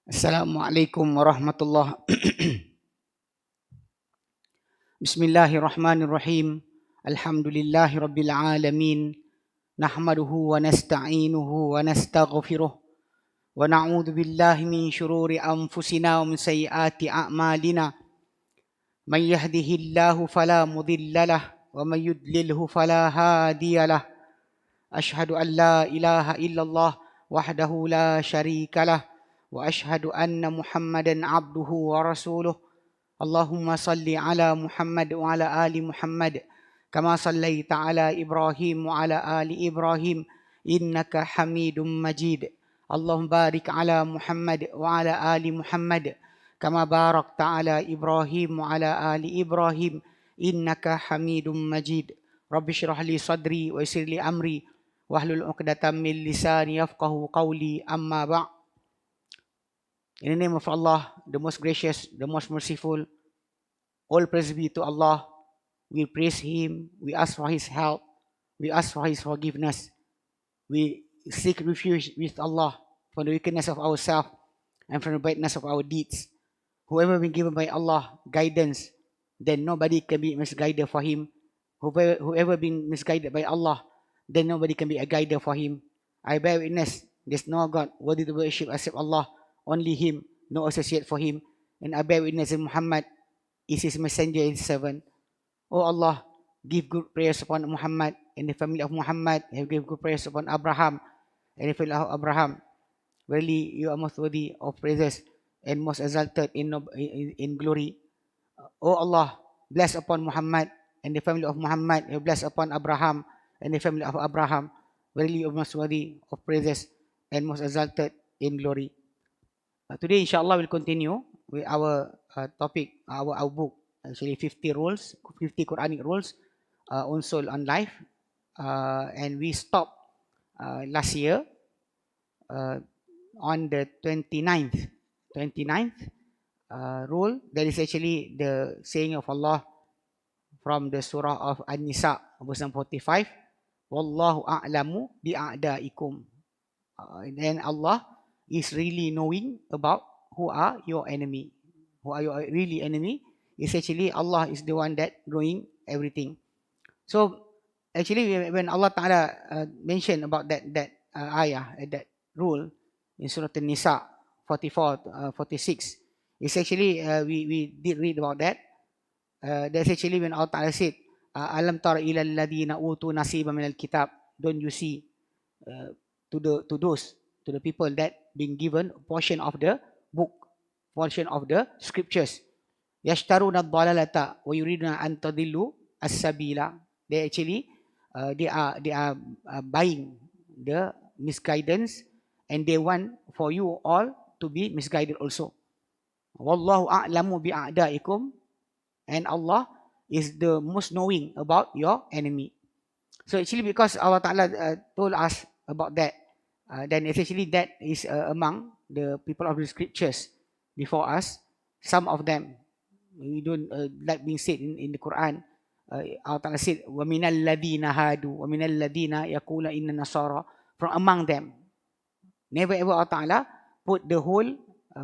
Assalamualaikum warahmatullahi Bismillahirrahmanirrahim. Alhamdulillahi rabbil alamin. Nahmaduhu wa nasta'inuhu wa nastaghfiruh. Wa na'udzu billahi min shururi anfusina wa min sayyiati a'malina. Man yahdihillahu fala mudilla lah wa man yudlilhu fala hadiya lah. Ashhadu an la ilaha illallah wahdahu la syarika lah. Wa ashhadu anna Muhammadan abduhu wa rasuluh. Allahumma salli ala Muhammad wa ala ali Muhammad kama sallaita ala Ibrahim wa ala ali Ibrahim innaka Hamidum Majid. Allahumma barik ala Muhammad wa ala ali Muhammad kama barakta ala Ibrahim wa ala ali Ibrahim innaka Hamidum Majid. Rabbi shrah li sadri wa yassir li amri wahlul 'uqdatam min lisani yafqahu qawli, amma ba'. In the name of Allah, the most gracious, the most merciful, all praise be to Allah. We praise Him, we ask for His help, we ask for His forgiveness. We seek refuge with Allah from the wickedness of ourselves and from the badness of our deeds. Whoever been given by Allah guidance, then nobody can be misguided for him. Whoever been misguided by Allah, then nobody can be a guider for him. I bear witness, there's no God worthy to worship except Allah. Only Him, no associate for Him. And I bear witness that Muhammad is His messenger and servant. O Allah, give good prayers upon Muhammad and the family of Muhammad, and give good prayers upon Abraham and the family of Abraham. Verily, you are most worthy of praises and most exalted in glory. O Allah, bless upon Muhammad and the family of Muhammad, and bless upon Abraham and the family of Abraham. Verily, you are most worthy of praises and most exalted in glory. Today, inshallah, we'll continue with our topic, our book, actually 50 rules, 50 Quranic rules on soul, on life. And we stopped last year on the 29th rule. That is actually the saying of Allah from the surah of An-Nisa, verse 45. Wallahu a'lamu bi'a'daikum. And then Allah is really knowing about who are your enemy. Who are your really enemy? Is actually Allah is the one that knowing everything. So actually when Allah Ta'ala mentioned about that ayah, that rule in Surah An-Nisa 44, 46, it's actually we did read about that. That's actually when Allah Ta'ala said, Alam tara ila alladhina utu nasiba min al-kitab. Don't you see to the people that being given a portion of the book, portion of the scriptures. Yashtaruna ad-dalalata wa yuriduna an tadillu as-sabila. They actually they are buying the misguidance, and they want for you all to be misguided also. Wallahu a'lamu bi'a'daikum, and Allah is the most knowing about your enemy. So actually because Allah Ta'ala told us about that, then essentially that is among the people of the scriptures before us. Some of them, we don't like being said in the Quran. Allah Ta'ala said, وَمِنَ الَّذِينَ هَادُوا وَمِنَ الَّذِينَ يَقُولَ إِنَّ نَصَارَى. From among them. Never ever Allah Ta'ala put the whole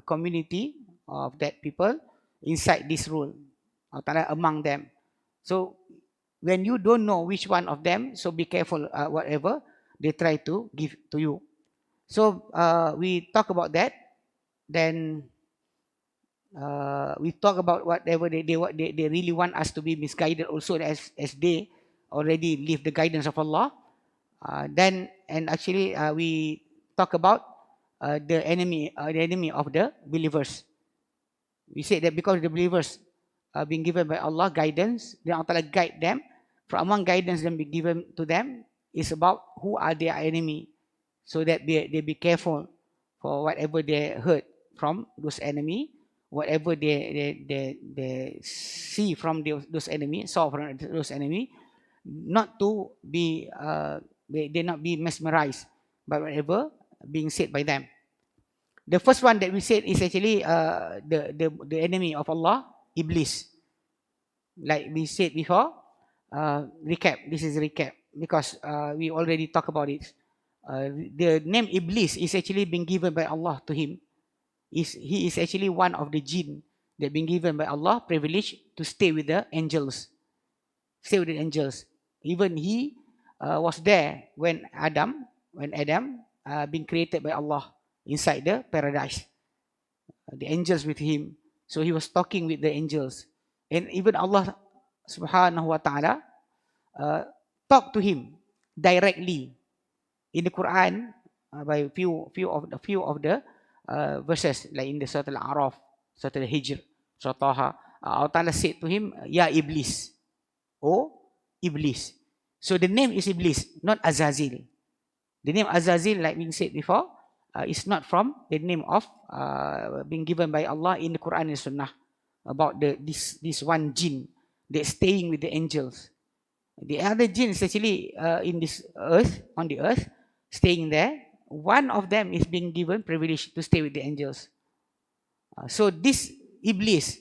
community of that people inside this rule. Allah Ta'ala among them. So when you don't know which one of them, so be careful whatever they try to give to you. So we talk about that. Then we talk about whatever they really want us to be misguided also, as they already leave the guidance of Allah. Then and actually we talk about the enemy of the believers. We say that because the believers are being given by Allah guidance, then Allah guide them. From among guidance that be given to them is about who are their enemy, so that they be careful for whatever they heard from those enemy, whatever they see from those enemy, saw from those enemy, not to be they not be mesmerized by whatever being said by them. The first one that we said is actually the enemy of Allah, Iblis. Like we said before, recap. This is recap because we already talked about it. The name Iblis is actually being given by Allah to him. he is actually one of the jinn that been given by Allah privilege to stay with the angels. Stay with the angels. Even he was there when Adam being created by Allah inside the paradise. The angels with him. So he was talking with the angels. And even Allah subhanahu wa ta'ala talked to him directly in the Quran by few of the verses, like in the Surah Al-A'raf, Surah Al-Hijr, Surah Taha. Allah Ta'ala said to him, Ya Iblis, O Iblis. So the name is Iblis, not Azazil. The name Azazil, like we said before, is not from the name of being given by Allah in the Quran and Sunnah about this one jinn that's staying with the angels. The other jinn is actually in this earth, on the earth, staying there. One of them is being given privilege to stay with the angels. So this Iblis,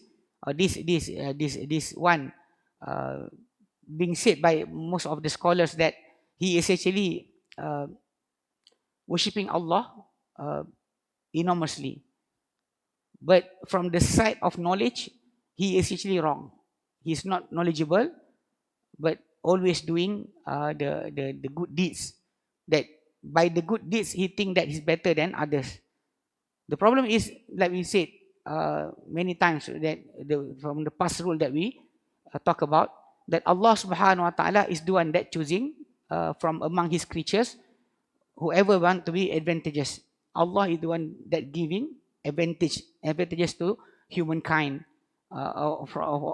or this one, being said by most of the scholars that he is actually worshipping Allah enormously. But from the side of knowledge, he is actually wrong. He is not knowledgeable, but always doing the good deeds. That by the good deeds, he think that he's better than others. The problem is, like we said many times, that from the past rule that we talk about, that Allah subhanahu wa ta'ala is the one that choosing from among his creatures whoever want to be advantageous. Allah is the one that giving advantages to humankind, of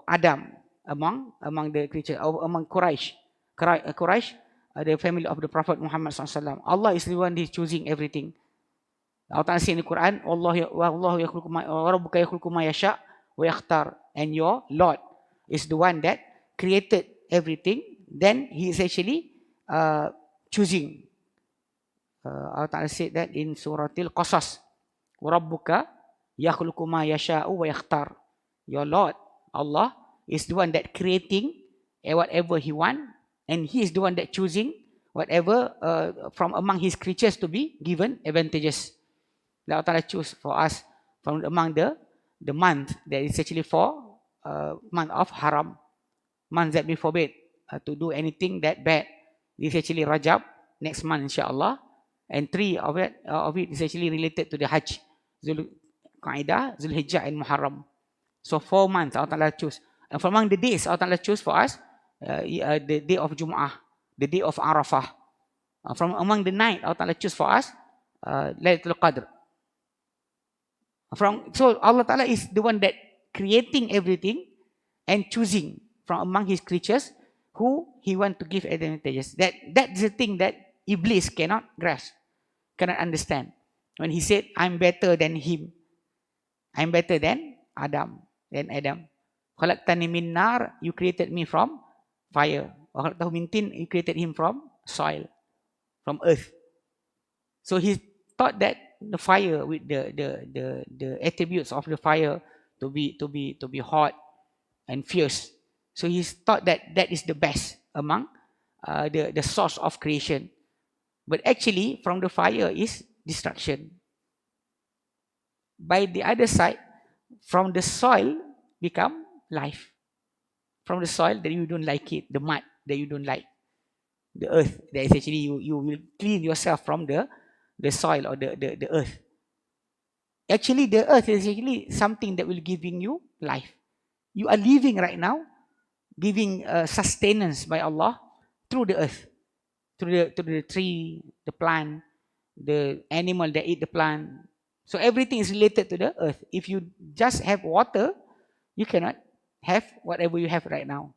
Adam among the creatures, among Quraysh, the family of the Prophet Muhammad SAW. Allah is the one who is choosing everything. Allah Ta'ala says in the Quran, Wallahu rabbuka yakhluqu ma yasha wa yakhtar, and your Lord is the one that created everything, then he is actually choosing. Allah Ta'ala said that in Surah Al-Qasas, Rabbuka yakhluqu ma yasha'u wa yakhtar. Your Lord, Allah, is the one that creating whatever he want, and he is the one that choosing whatever from among his creatures to be given advantages. Allah Ta'ala choose for us from among the month that is actually for month of haram, month that we forbid to do anything that bad. This is actually Rajab, next month insyaAllah. And 3 of it is actually related to the Hajj, Qā'idah, Zulhijjah and Muharram. So 4 months Allah Ta'ala choose. And from among the days Allah Ta'ala choose for us, the day of Jum'ah, the day of Arafah. From among the night Allah Ta'ala choose for us, Laylatul Qadr. So Allah Ta'ala is the one that creating everything and choosing from among his creatures who he want to give advantages. That's the thing that Iblis cannot grasp, cannot understand. When he said, I'm better than him. I'm better than Adam. Khalaqtani min nar, you created me from fire. Wa khalaqtahu min tin, you created him from soil, from earth. So he thought that the fire with the attributes of the fire to be hot and fierce. So he thought that is the best among the source of creation. But actually, from the fire is destruction. By the other side, from the soil become life. From the soil that you don't like it, the mud that you don't like, the earth that is actually you will clean yourself from the soil or the earth. Actually, the earth is actually something that will giving you life. You are living right now, giving sustenance by Allah through the earth. Through the tree, the plant, the animal that eat the plant. So everything is related to the earth. If you just have water, you cannot have whatever you have right now.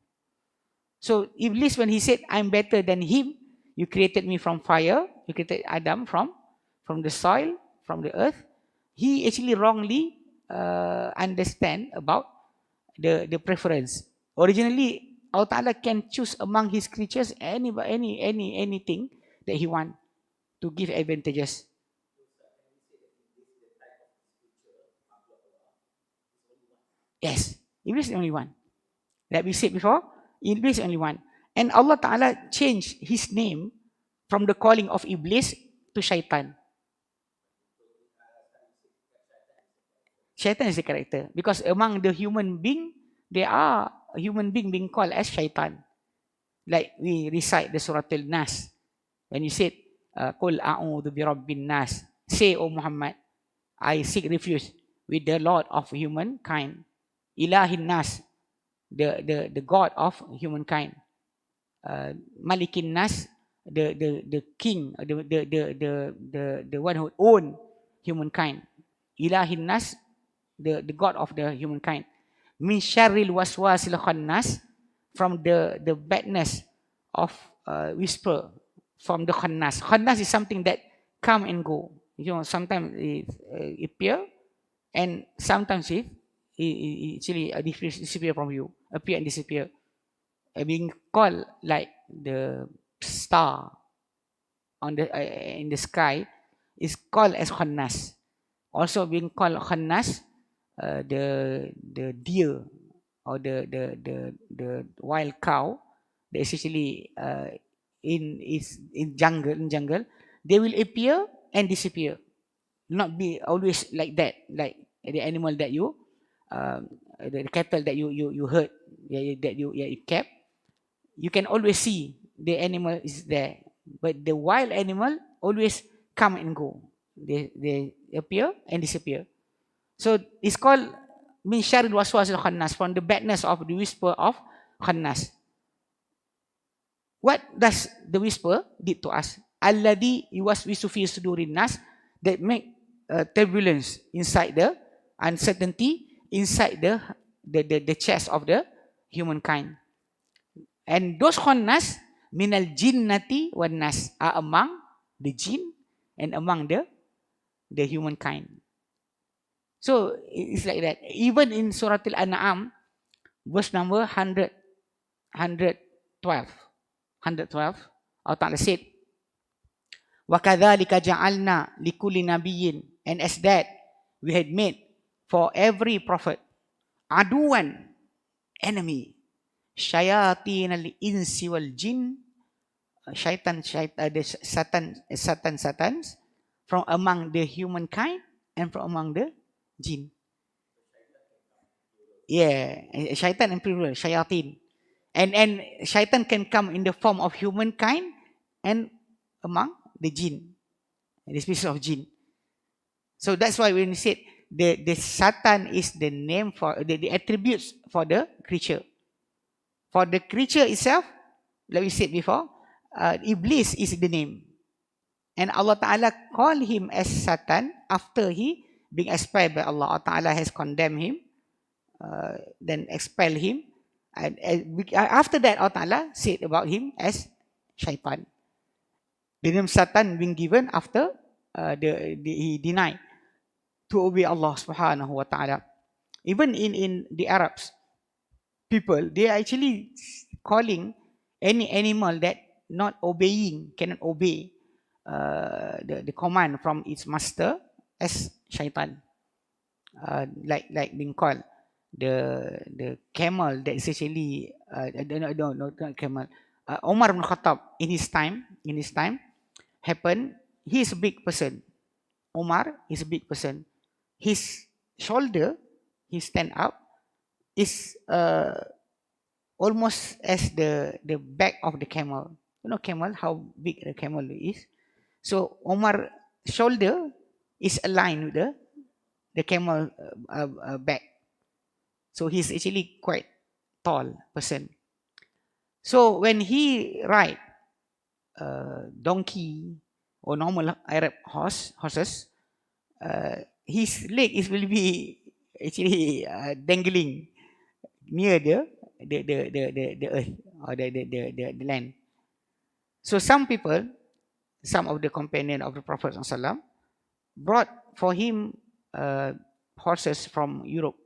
So Iblis, when he said, I'm better than him, you created me from fire, you created Adam from the soil, from the earth, he actually wrongly understand about the preference. Originally, Allah Ta'ala can choose among his creatures anything that he want to give advantages. Yes, Iblis is the only one. Like we said before, Iblis is the only one. And Allah Ta'ala changed his name from the calling of Iblis to Shaitan. Shaitan is the character. Because among the human being, there are a human being being called as shaitan. Like we recite the Surah Al-Nas. When you said, Qul a'udhu bi rabbin nas. Say, O Muhammad, I seek refuge with the Lord of humankind. Ilahin nas, the God of humankind. Malikin nas, the king, the one who own humankind. Ilahin nas, the God of the humankind. Min syarril waswasil khannas, from the badness of whisper, from the khannas. Khannas is something that come and go. You know, sometimes it appear, and sometimes it actually disappear from you, appear and disappear. Being called like the star on the in the sky is called as khannas. Also being called khannas, the deer or the wild cow that is actually in jungle, they will appear and disappear. Not be always like that, like the animal that you the cattle that you herd, that you kept. You can always see the animal is there, but the wild animal always come and go. They appear and disappear. So it's called min syarril waswasil khannas, from the badness of the whisper of khannas. What does the whisper did to us? Alladhi yuwaswisu fi sudurin nas, that make turbulence inside the uncertainty inside the chest of the humankind. And those khannas minal jinnati wan nas, are among the jinn and among the humankind. So it's like that. Even in Surah Al-An'am, verse number 112, Allah Ta'ala said, وَكَذَلِكَ جَعَلْنَا لِكُلِّ نَبِيٍّ, and as that we had made for every prophet aduwan, enemy, shayatin al-insi wal jin, satans from among the humankind and from among the jinn. Yeah, shaitan and plural, shayatin. And shaitan can come in the form of humankind and among the jinn, the species of jinn. So that's why when we said the Satan is the name for the attributes for the creature. For the creature itself, like we said before, Iblis is the name. And Allah Ta'ala called him as Satan after he being expelled by Allah. Allah Ta'ala has condemned him, then expelled him. And after that, Allah Ta'ala said about him as Shaitan. The name Satan being given after he denied to obey Allah Subhanahu wa Ta'ala. Even in the Arabs, people, they are actually calling any animal that not obeying, cannot obey the command from its master as Shaitan. Like being called the camel that is actually no, not camel. Umar ibn Khattab in his time happened. He is a big person. Umar is a big person. His shoulder, he stand up, is almost as the back of the camel. You know camel, how big the camel is. So Umar shoulder is aligned with the camel back. So he's actually quite tall person. So when he ride donkey or normal Arab horses, his leg will be actually dangling near the earth or the land. So some people, some of the companion of the Prophet ﷺ brought for him horses from Europe.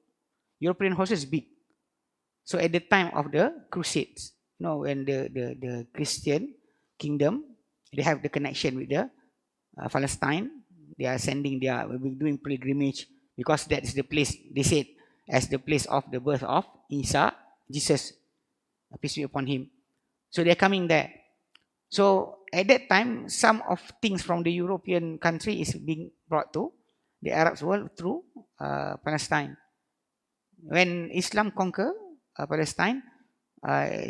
European horses big. So at the time of the Crusades, you know, when the Christian kingdom, they have the connection with the Palestine. They are sending, they are doing pilgrimage because that is the place, they said, as the place of the birth of Isa, Jesus, peace be upon him. So they are coming there. So at that time, some of things from the European country is being brought to the Arab world through Palestine. When Islam conquer Palestine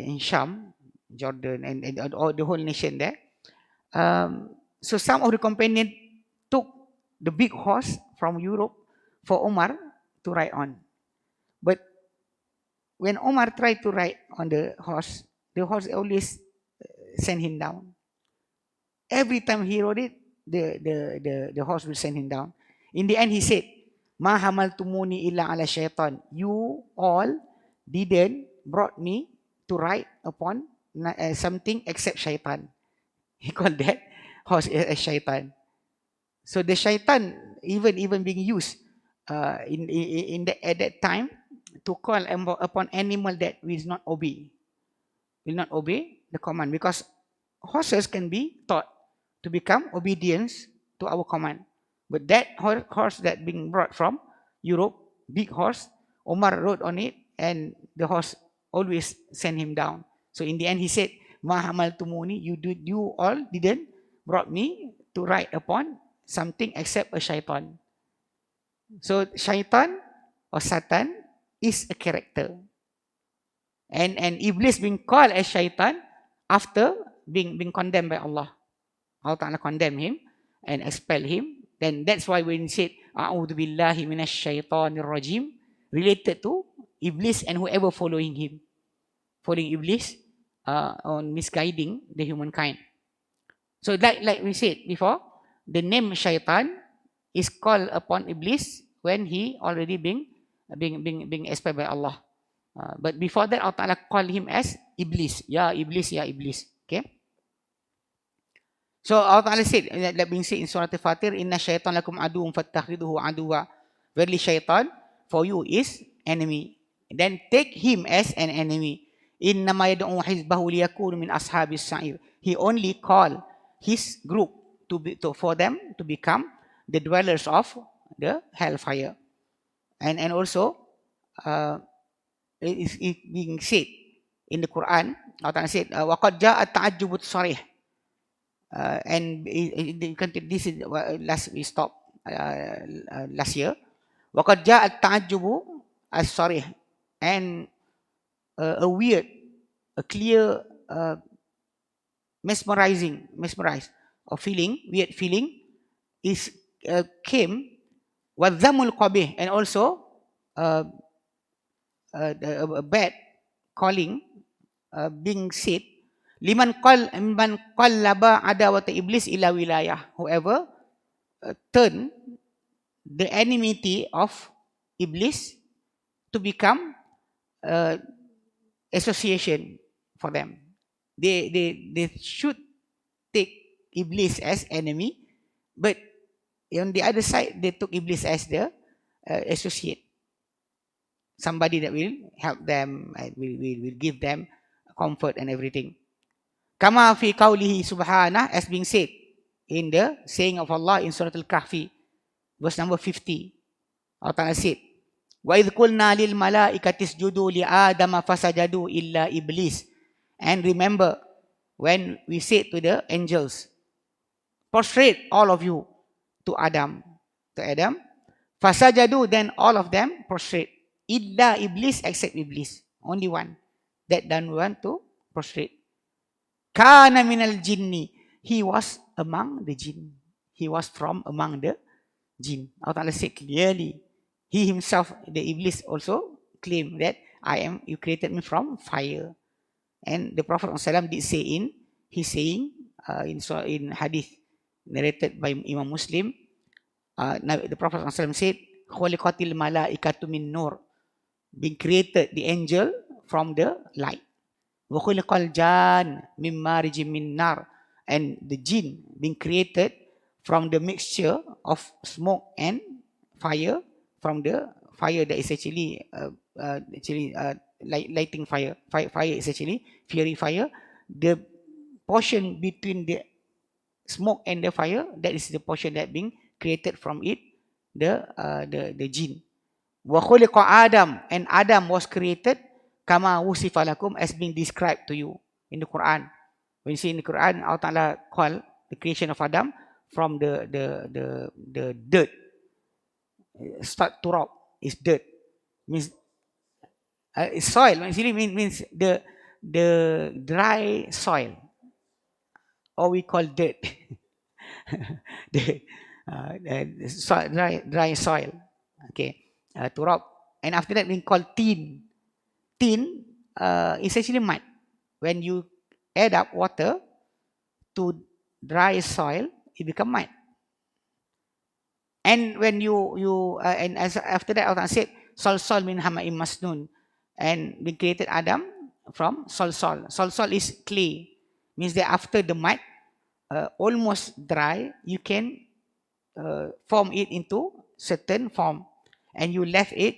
in Sham, Jordan, and all the whole nation there, so some of the companions took the big horse from Europe for Umar to ride on. But when Umar tried to ride on the horse always sent him down. Every time he rode it, the horse will send him down. In the end, he said, "Ma hamaltumuni illa ala syaitan." You all didn't brought me to ride upon something except syaitan. He called that horse a shaitan. So the shaitan even being used at that time to call upon animal that will not obey the command, because horses can be taught to become obedience to our command. But that horse that being brought from Europe, big horse, Umar rode on it, and the horse always sent him down. So in the end, he said, "Ma hamaltumuni, you all didn't brought me to ride upon something except a shaitan." So shaitan or Satan is a character, and Iblis being called as shaitan after being condemned by Allah. Allah Ta'ala condemned him and expelled him. Then that's why when he said, "A'udhu billahi minash shaitanir rajim," related to Iblis and whoever following him. Following Iblis on misguiding the humankind. So like we said before, the name shaitan is called upon Iblis when he already being expelled by Allah. But before that, Allah Ta'ala called him as Iblis. Ya Iblis, Ya Iblis. Okay. So Allah Ta'ala said, that being said in Surah Al-Fatir, "Inna syaitan lakum aduun fattakhiduhu aduwa." Verily shaitan for you is enemy. Then take him as an enemy. Innama yad'u hizbahu liyakunu min ashabis sa'ir. He only call his group for them to become the dwellers of the hellfire. And also it is being said in the Quran, Allah Ta'ala said, "Waqad ja'a ta'ajjubut sarih." And this is we stopped last year. وَقَدْ جَاءَ التَّعَجُّبُ الصَّرِيحُ, and a weird, a clear, mesmerized or weird feeling is came وَالذَّمُ الْقَبِيحُ, and also a bad calling being said, liman qallaba adawata iblis ila wilayah. Whoever turn the enmity of Iblis to become association for them. They should take Iblis as enemy, but on the other side, they took Iblis as the associate. Somebody that will help them, will give them comfort and everything. Kama fi qawlihi subhanah, as being said in the saying of Allah in Surah Al-Kahfi, verse number 50. Allah Ta'ala said, "Wa idh qulna lil malaikati isjudu li Adama fasajadu illa Iblis." And remember when we said to the angels, prostrate all of you to Adam. Fasajadu, then all of them prostrate. Illa Iblis, except Iblis. Only one that don't want to prostrate. Kana minal jinni. He was among the jinn. He was from among the jinn. Allah Ta'ala said clearly. He himself, the Iblis, also claimed that you created me from fire. And the Prophet ﷺ did say in his saying, in hadith narrated by Imam Muslim, the Prophet ﷺ said, "Khuliqatil malaikatu min nur," being created the angel from the light. Wa khuliqal jan min marijin min nar, and the jinn being created from the mixture of smoke and fire, from the fire that is actually lighting fire. Fire is actually fiery fire. The portion between the smoke and the fire, that is the portion that being created from it, the jinn. Wa khuliqa Adam, and Adam was created kama wusifa lakum, as being described to you in the Quran. When you see in the Quran, Allah Ta'ala call the creation of Adam from the dirt. Start turab is dirt. Means soil. Actually means the dry soil, or we call dirt. the dry soil. Okay, turab. And after that we call tin. Tin is actually mud. When you add up water to dry soil, it become mud. And when and as after that Allah said, sol min hama'im masnun, and we created Adam from sol. Sol is clay. Means that after the mud almost dry, you can form it into certain form, and you left it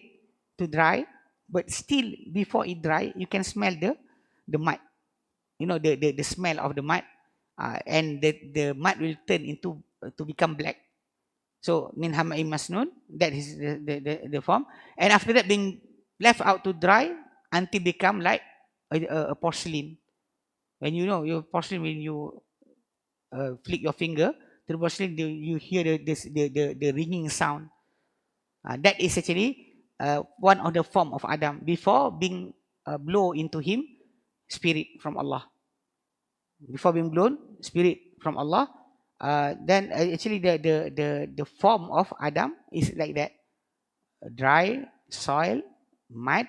to dry, but still before it dry, you can smell the mud. You know the smell of the mud, and the mud will turn into to become black. So min hama'im masnun, that is the form, and after that being left out to dry until become like a porcelain. When you know your porcelain, when you flick your finger to the porcelain, you hear the ringing sound. That is actually one of the form of Adam before being blow into him spirit from Allah. Before being blown spirit from Allah, then actually the form of Adam is like that: dry soil, mud,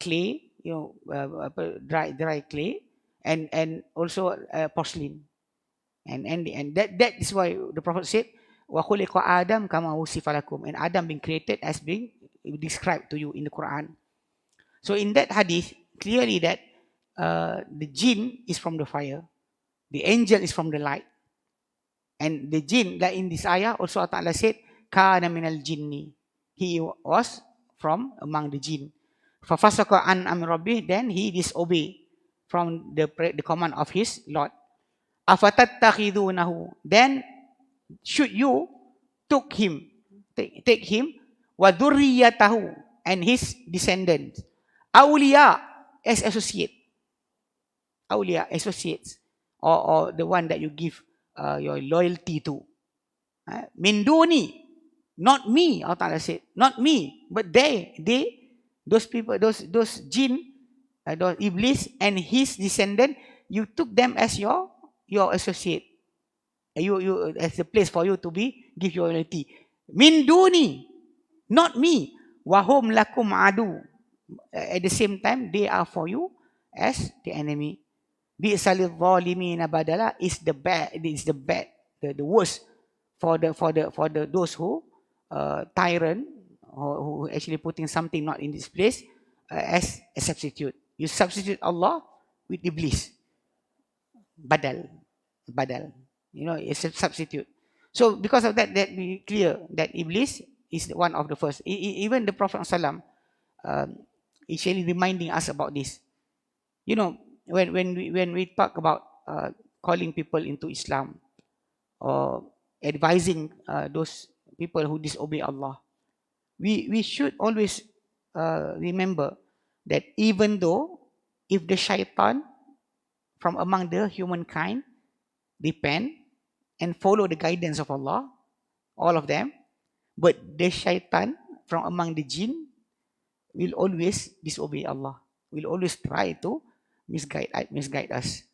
clay, dry clay, and also porcelain, and that is why the Prophet said, "Wa khuliqa Adam kama wusifa lakum," and Adam being created as being described to you in the Quran. So in that hadith, clearly that the jinn is from the fire, the angel is from the light, and the jinn, like in this ayah, also Allah Ta'ala said, "Kana minal jinni," he was from among the jinn. Fafasaqa an amri rabbih, then he disobeyed from the command of his Lord. Afatattakhidunahu, then should you take him, wa dhurriyyatahu, and his descendants, awliya, as associates, or the one that you give your loyalty to. Min duni, not me, Allah Ta'ala said, not me, but those people, those jinn, those iblis and his descendant, you took them as your associate. You as a place for you to give your loyalty. Min duni, not me. Wahum lakum adu. At the same time, they are for you as the enemy. Bi'salil zalimina badala is the bad. It is the worst for those who tyrant, who actually putting something not in this place as a substitute. You substitute Allah with iblis. Badal. You know, it's a substitute. So because of that we clear that iblis is one of the first. Even the Prophet ﷺ is really reminding us about this. You know, when we talk about calling people into Islam, or advising those people who disobey Allah, we should always remember that even though if the shaitan from among the humankind repent and follow the guidance of Allah, all of them, but the shaitan from among the jinn will always disobey Allah, will always try to misguide us.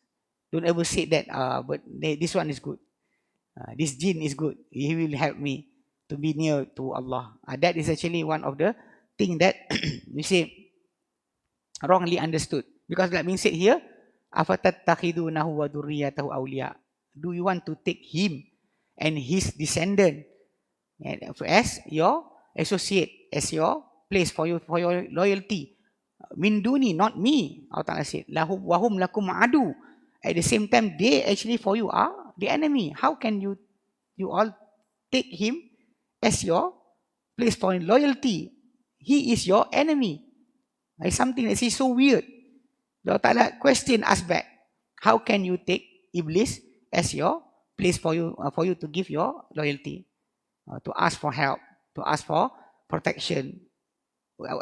Don't ever say that, but this one is good. This jinn is good. He will help me to be near to Allah. That is actually one of the things that we say wrongly understood. Because like being said here, afatattakhidunahu wa dhurriyyatahu awliya. Do you want to take him and his descendant as your associate, as your place for your loyalty? Min duni, not me. Allah Ta'ala said, wahum lakum adu. At the same time, they actually for you are the enemy. How can you all take him as your place for loyalty? He is your enemy. It's something that is so weird. Allah Ta'ala question us back. How can you take Iblis as your place for you to give your loyalty, to ask for help, to ask for protection?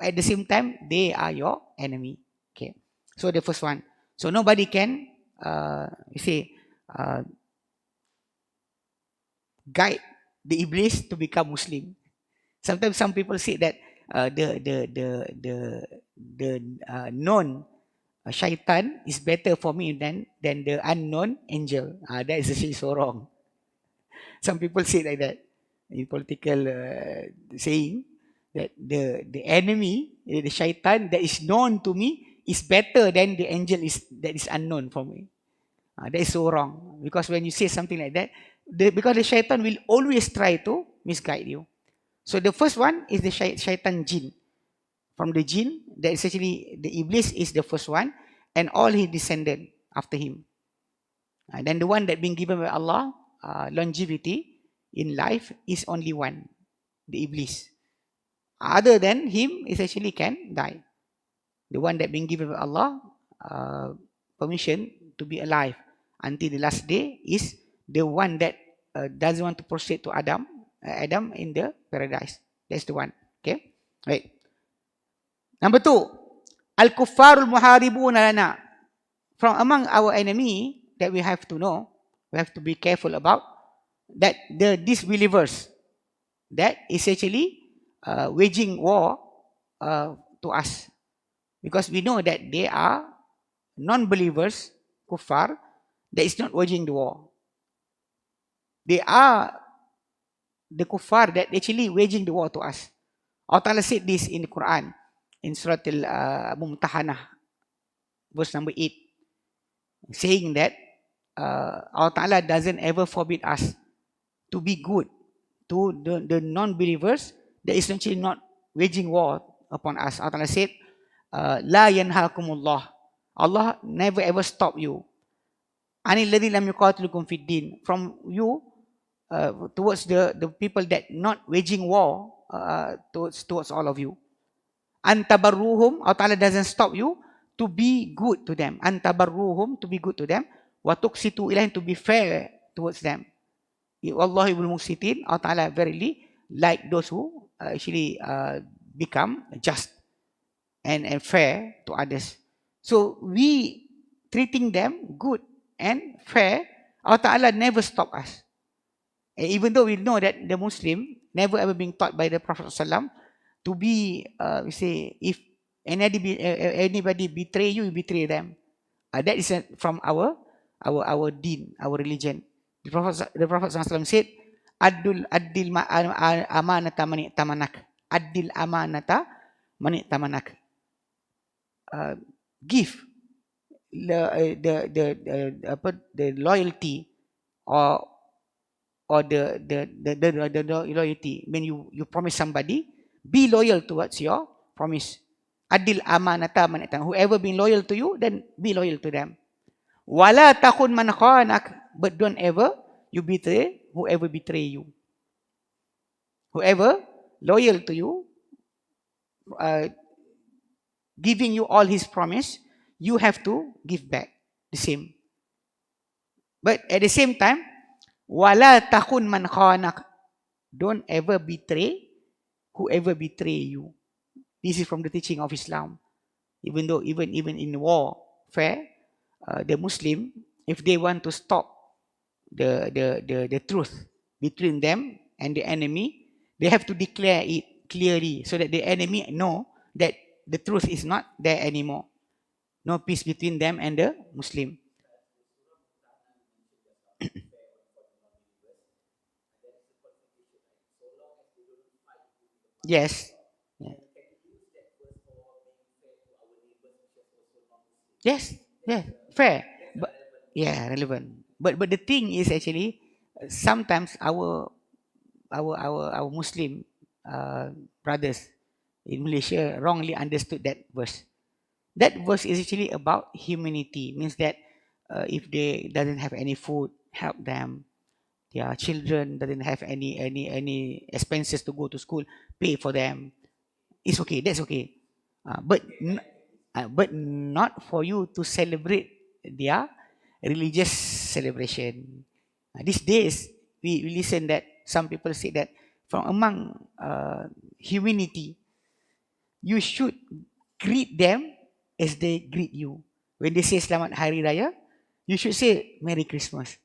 At the same time, they are your enemy. Okay. So the first one. So nobody can guide the Iblis to become Muslim. Sometimes some people say that the known shaitan is better for me than the unknown angel. That is actually so wrong. Some people say like that in political saying that the enemy, the shaitan that is known to me is better than the angel that is unknown for me. That is so wrong, because when you say something like that, because the shaitan will always try to misguide you. So the first one is the shaitan jinn. From the jinn, that is actually the Iblis is the first one, and all his descendants after him. And then the one that been given by Allah longevity in life is only one, the Iblis. Other than him is actually can die. The one that been given by Allah permission to be alive until the last day is the one that doesn't want to proceed to Adam in the paradise. That's the one. Okay, right. Number 2, al-kuffarul muharibuna lana. From among our enemy that we have to know, we have to be careful about, that the disbelievers that is actually waging war to us, because we know that they are non-believers, kuffar, that is not waging the war. They are the kuffar that actually waging the war to us. Allah Ta'ala said this in the Qur'an, in Surah Al-Mumtahanah, verse number 8, saying that Allah Ta'ala doesn't ever forbid us to be good to the non-believers that is actually not waging war upon us. Allah Ta'ala said, La yanhakumullah. Allah never ever stop you. Anil ladhi lam yuqatilukum fid din. From you towards the people that not waging war towards all of you. Antabarruhum, Allah Ta'ala doesn't stop you to be good to them. Antabarruhum, to be good to them. Wa tuqsitu ilayhim, to be fair towards them. Wallahi wal muqsitin, Allah Ta'ala verily like those who actually become just and fair to others. So we treating them good and fair, Allah Ta'ala never stop us. And even though we know that the Muslim never ever been taught by the Prophet ﷺ to be, we say, if anybody betray you, you betray them. That is from our deen, our religion. The Prophet ﷺ said, Addil amanata mani tamanak. Addil amanata mani tamanak. Give the loyalty or the loyalty. When you promise somebody, be loyal towards your promise. Adil amanata man itan. Whoever been loyal to you, then be loyal to them. Wala takun man khanak, but don't ever you betray whoever betray you. Whoever loyal to you, giving you all his promise, you have to give back the same. But at the same time, wala takun man khanak, don't ever betray whoever betray you. This is from the teaching of Islam. Even though even in warfare, the Muslim, if they want to stop the truth between them and the enemy, they have to declare it clearly so that the enemy know that the truth is not there anymore. No peace between them and the Muslim. Yes. Yes. Yeah. Fair. But yeah, relevant. But the thing is actually sometimes our Muslim brothers in Malaysia wrongly understood that verse. That verse is actually about humanity. Means that if they doesn't have any food, help them. Their children doesn't have any expenses to go to school, pay for them. It's okay. That's okay. But not for you to celebrate their religious celebration. These days we listen that some people say that from among humanity, you should greet them as they greet you. When they say Selamat Hari Raya, you should say Merry Christmas.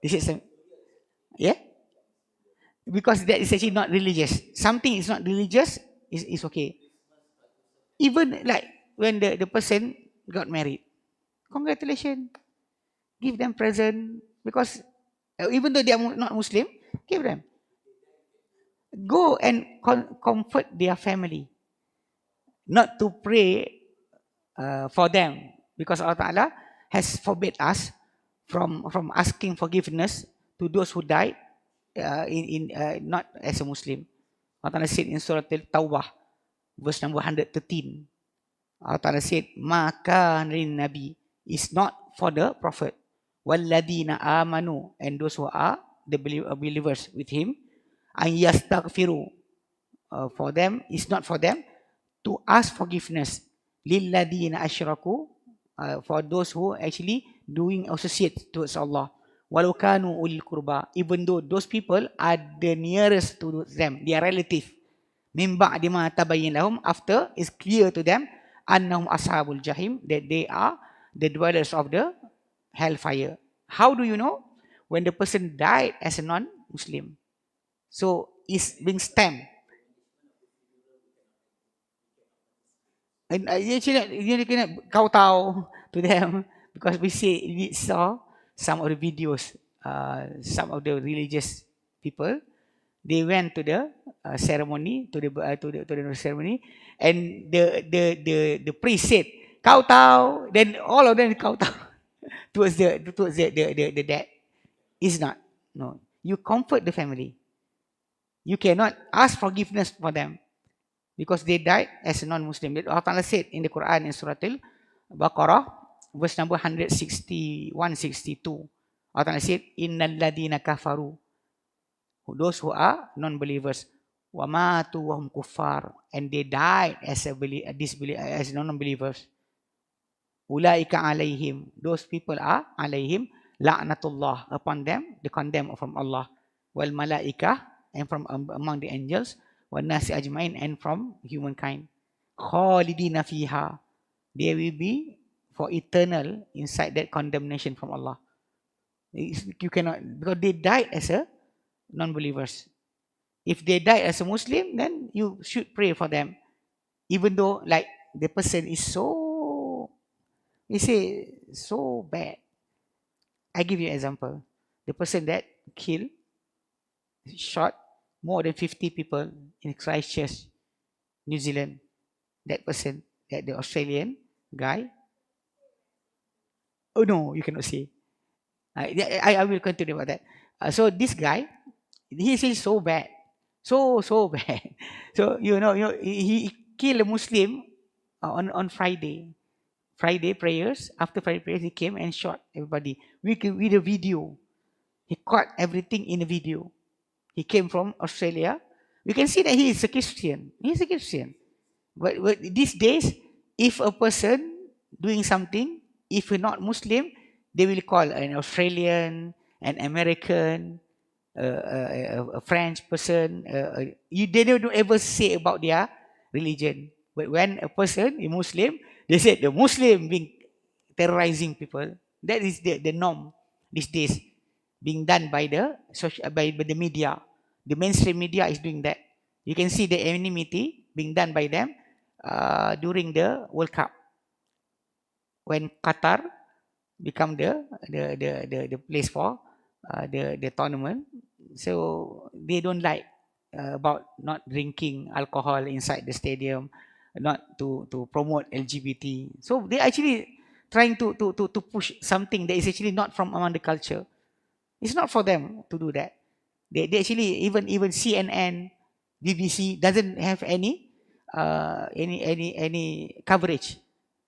This is some, yeah. because that is actually not religious. Something is not religious is okay. Even like when the person got married, congratulations, give them present, because even though they are not Muslim, give them. Go and comfort their family, not to pray for them, because Allah Ta'ala has forbid us from asking forgiveness to those who died not as a Muslim. Allah Ta'ala said in Surah Al-Tawbah, verse number 113, Allah Ta'ala said, Maka Nabi is not for the Prophet, Walladina amanu, and those who are the believers with him, an yastaghfiru, for them, is not for them to ask forgiveness, lilladina asyraku, for those who actually doing associate towards Allah, walau kanu ulil kurba, even though those people are the nearest to them, their relative, min ba'di ma tabayyin lahum, after it's clear to them, annahum ashabul jahim, that they are the dwellers of the hellfire. How do you know? When the person died as a non-Muslim. So it's being stamped. And actually, you cannot kowtow to them, because we saw some of the videos, some of the religious people, they went to the ceremony, to the ceremony, and the priest said kowtow, then all of them kowtow towards the dead. It's not. No. You comfort the family. You cannot ask forgiveness for them, because they died as a non-Muslim. Allah Ta'ala said in the Qur'an in Surah Al-Baqarah, verse number 161-62. Allah Ta'ala said, Innal ladina kafaru, those who are non-believers, wa matu wa hum kuffar, and they died as as non-believers. Ulaika alaihim, those people are alaihim la'natullah, upon them the condemn from Allah, wal malaikah, and from among the angels, wan nasi ajmain, and from humankind, khalidina fiha, they will be for eternal inside that condemnation from Allah. You cannot, because they died as a non-believers. If they die as a Muslim, then you should pray for them, even though like the person is so, you say, so bad. I give you an example. The person that killed, shot more than 50 people in Christchurch, New Zealand, that person, that the Australian guy. Oh no, you cannot say. I will continue about that. So this guy, he is so bad, so bad. So he killed a Muslim on Friday. Friday prayers. After Friday prayers, he came and shot everybody with a video. He caught everything in a video. He came from Australia. We can see that he is a Christian. He is a Christian. But these days, if a person doing something, if you're not Muslim, they will call an Australian, an American, a French person. They don't ever say about their religion. But when a person is Muslim, they said the Muslim being terrorizing people. That is the norm these days, being done by the media. The mainstream media is doing that. You can see the enmity being done by them during the World Cup, when Qatar become the place for the tournament. So they don't like about not drinking alcohol inside the stadium, not to promote LGBT. So they actually trying to push something that is actually not from among the culture. It's not for them to do that. They actually, even CNN, BBC doesn't have any coverage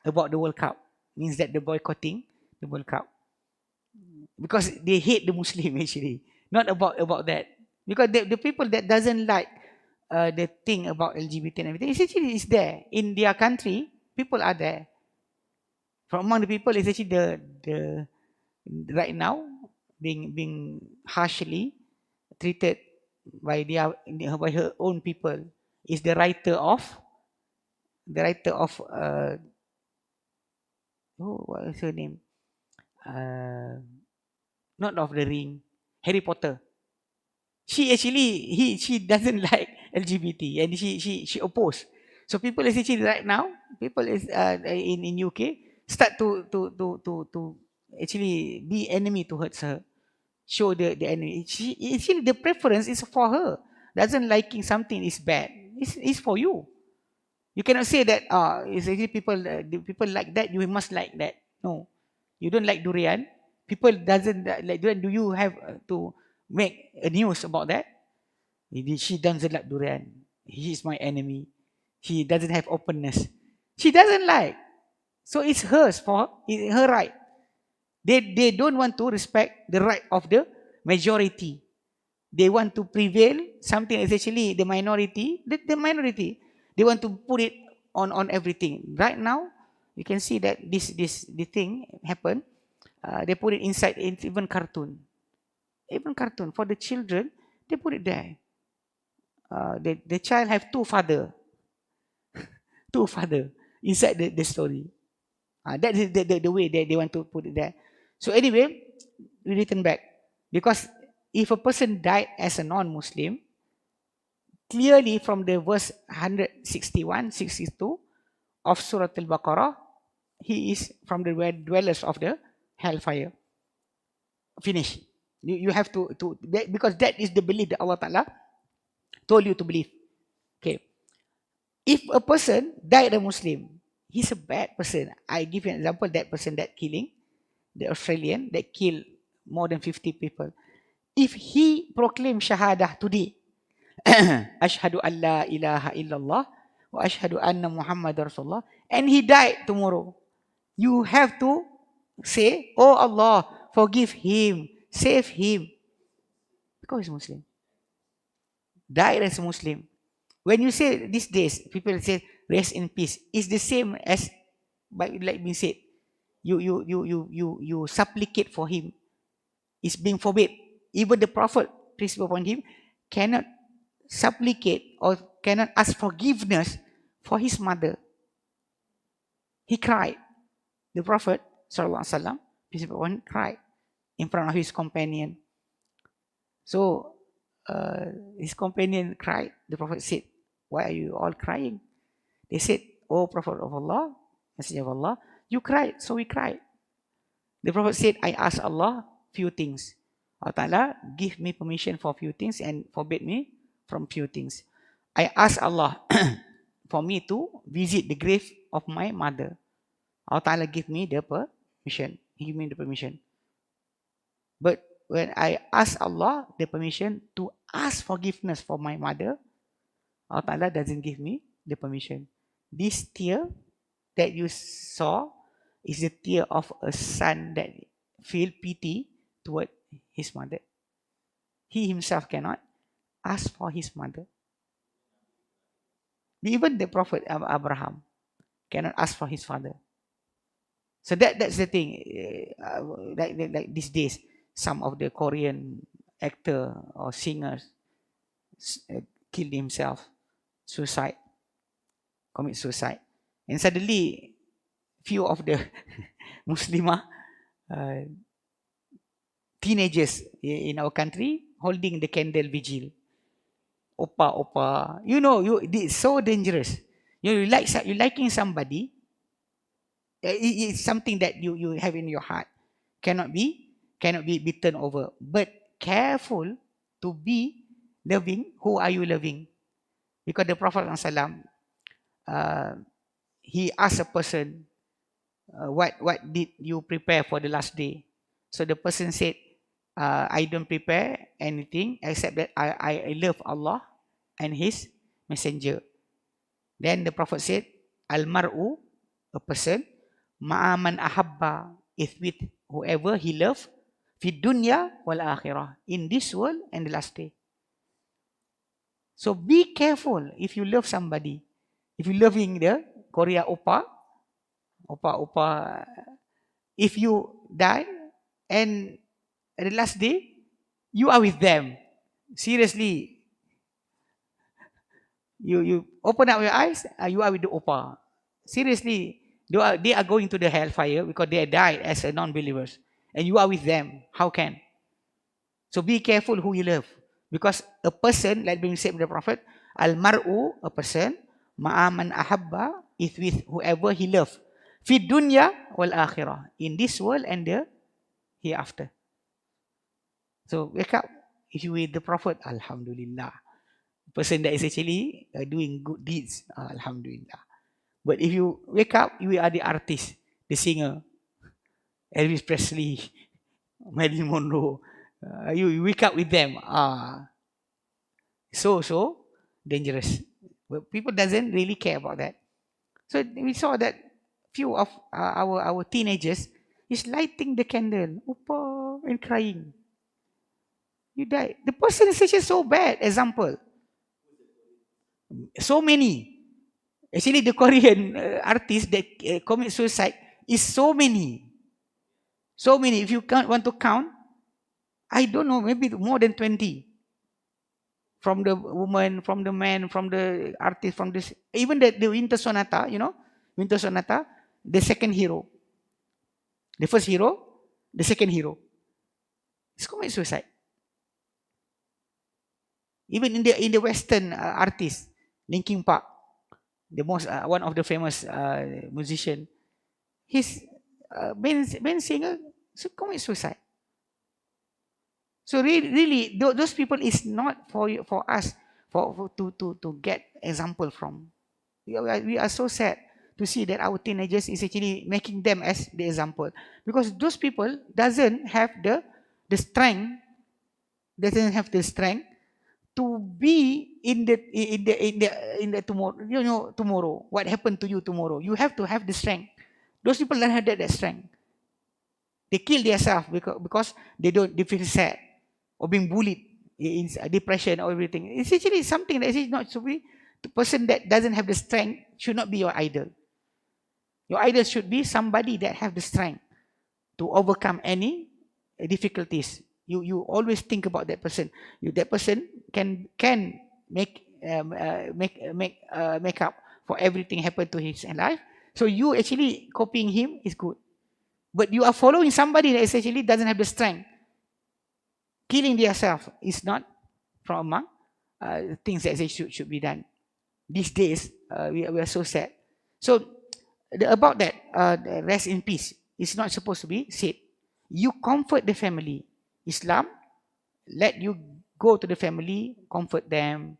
about the World Cup. Means that they're boycotting the World Cup because they hate the Muslim actually. Not about that, because the people that doesn't like the thing about LGBT and everything, it's actually is there in their country. People are there. From among the people, it's actually the right now being harshly treated by her own people is the writer of what is her name? Not of the Ring, Harry Potter. She doesn't like LGBT, and she opposed. So people is actually right now, people is in UK start to actually be enemy towards her, show the enemy. She actually the preference is for her. Doesn't liking something is bad. It's for you. You cannot say that it's actually people like that, you must like that. No, you don't like durian. People doesn't like durian. Do you have to make a news about that? She doesn't like durian. He is my enemy. She doesn't have openness. She doesn't like. So it's hers for her right. They don't want to respect the right of the majority. They want to prevail something is actually the minority. The minority. They want to put it on everything. Right now, you can see that the thing happen. They put it inside even cartoon. Even cartoon for the children, they put it there. The child have two father inside the story. That is the way they want to put it there. So anyway, we return back. Because if a person died as a non-Muslim, clearly from the verse 161, 62 of Surah Al-Baqarah, he is from the dwellers of the hellfire. Finish. You have to because that is the belief that Allah Ta'ala told you to believe. Okay. If a person died a Muslim, he's a bad person. I give you an example, that person that killing, the Australian that killed more than 50 people. If he proclaimed Shahadah today, Ashhadu an la ilaha illallah wa ashhadu anna Muhammad Rasulullah, and he died tomorrow, you have to say, oh Allah, forgive him, save him, because he's Muslim. Died as a Muslim. When you say these days, people say rest in peace. It's the same as, like being said, you supplicate for him. It's being forbid. Even the Prophet, peace be upon him, cannot supplicate or cannot ask forgiveness for his mother. He cried. The Prophet, sallallahu alaihi wasallam, peace be upon him, cried in front of his companion. So his companion cried. The Prophet said, why are you all crying? They said, oh Prophet of Allah, Messenger of Allah, you cried, so we cried. The Prophet said, I asked Allah few things. Allah Ta'ala give me permission for few things and forbid me from few things. I asked Allah for me to visit the grave of my mother. Allah Ta'ala give me the permission. He gave me the permission. But when I asked Allah the permission to ask forgiveness for my mother, Allah Ta'ala doesn't give me the permission. This tear that you saw is the tear of a son that feel pity toward his mother. He himself cannot ask for his mother. Even the Prophet Abraham cannot ask for his father. So that's the thing. Like these days, some of the Korean actor or singers killed himself, commit suicide, and suddenly few of the Muslimah teenagers in our country holding the candle vigil. Opa, it's so dangerous. You liking somebody, it's something that you have in your heart, cannot be beaten over. But careful to be loving. Who are you loving? Because the Prophet ﷺ, he asked a person, what did you prepare for the last day? So the person said, I don't prepare anything except that I love Allah and His Messenger. Then the Prophet said, Al-mar'u, a person, ma'aman ahabba, is with whoever he loves, fi dunya wal akhirah, in this world and the last day. So be careful if you love somebody. If you loving the Korea opa, if you die and at the last day you are with them, seriously, you open up your eyes, you are with the opa. Seriously, they are going to the hellfire because they died as non-believers, and you are with them. How can? So be careful who you love. Because a person, like being said by the Prophet, al-mar'u, a person, ma'aman ahabba, is with whoever he loves. Fi dunya wal akhirah, in this world and the hereafter. So wake up, if you with the Prophet, alhamdulillah. Person that is actually doing good deeds, alhamdulillah. But if you wake up, you are the artist, the singer, Elvis Presley, Marilyn Monroe. You wake up with them. So dangerous. But people doesn't really care about that. So we saw that few of our teenagers is lighting the candle, and crying. You die. The person is actually so bad. Example. So many. Actually, the Korean artists that commit suicide is so many. So many. If you want to count, I don't know, maybe more than 20. From the woman, from the man, from the artist, from this, even the Winter Sonata, Winter Sonata, the second hero. The first hero, the second hero. It's commit suicide. Even in the Western artists, Linkin Park, the most one of the famous musician, his band singer commit suicide. So really, those people is not for us to get example from. We are so sad to see that our teenagers is actually making them as the example, because those people doesn't have the strength, to be in the tomorrow. Tomorrow, what happened to you tomorrow? You have to have the strength. Those people don't have that strength. They kill themselves because they feel sad or being bullied, in depression or everything. It's actually something that is not to be. The person that doesn't have the strength should not be your idol. Your idol should be somebody that have the strength to overcome any difficulties. You always think about that person. That person can make up for everything happened to his life. So you actually copying him is good. But you are following somebody that essentially doesn't have the strength. Killing themselves is not from among things that should be done. These days, we are so sad. So about that, rest in peace, it's not supposed to be said. You comfort the family. Islam let you go to the family, comfort them,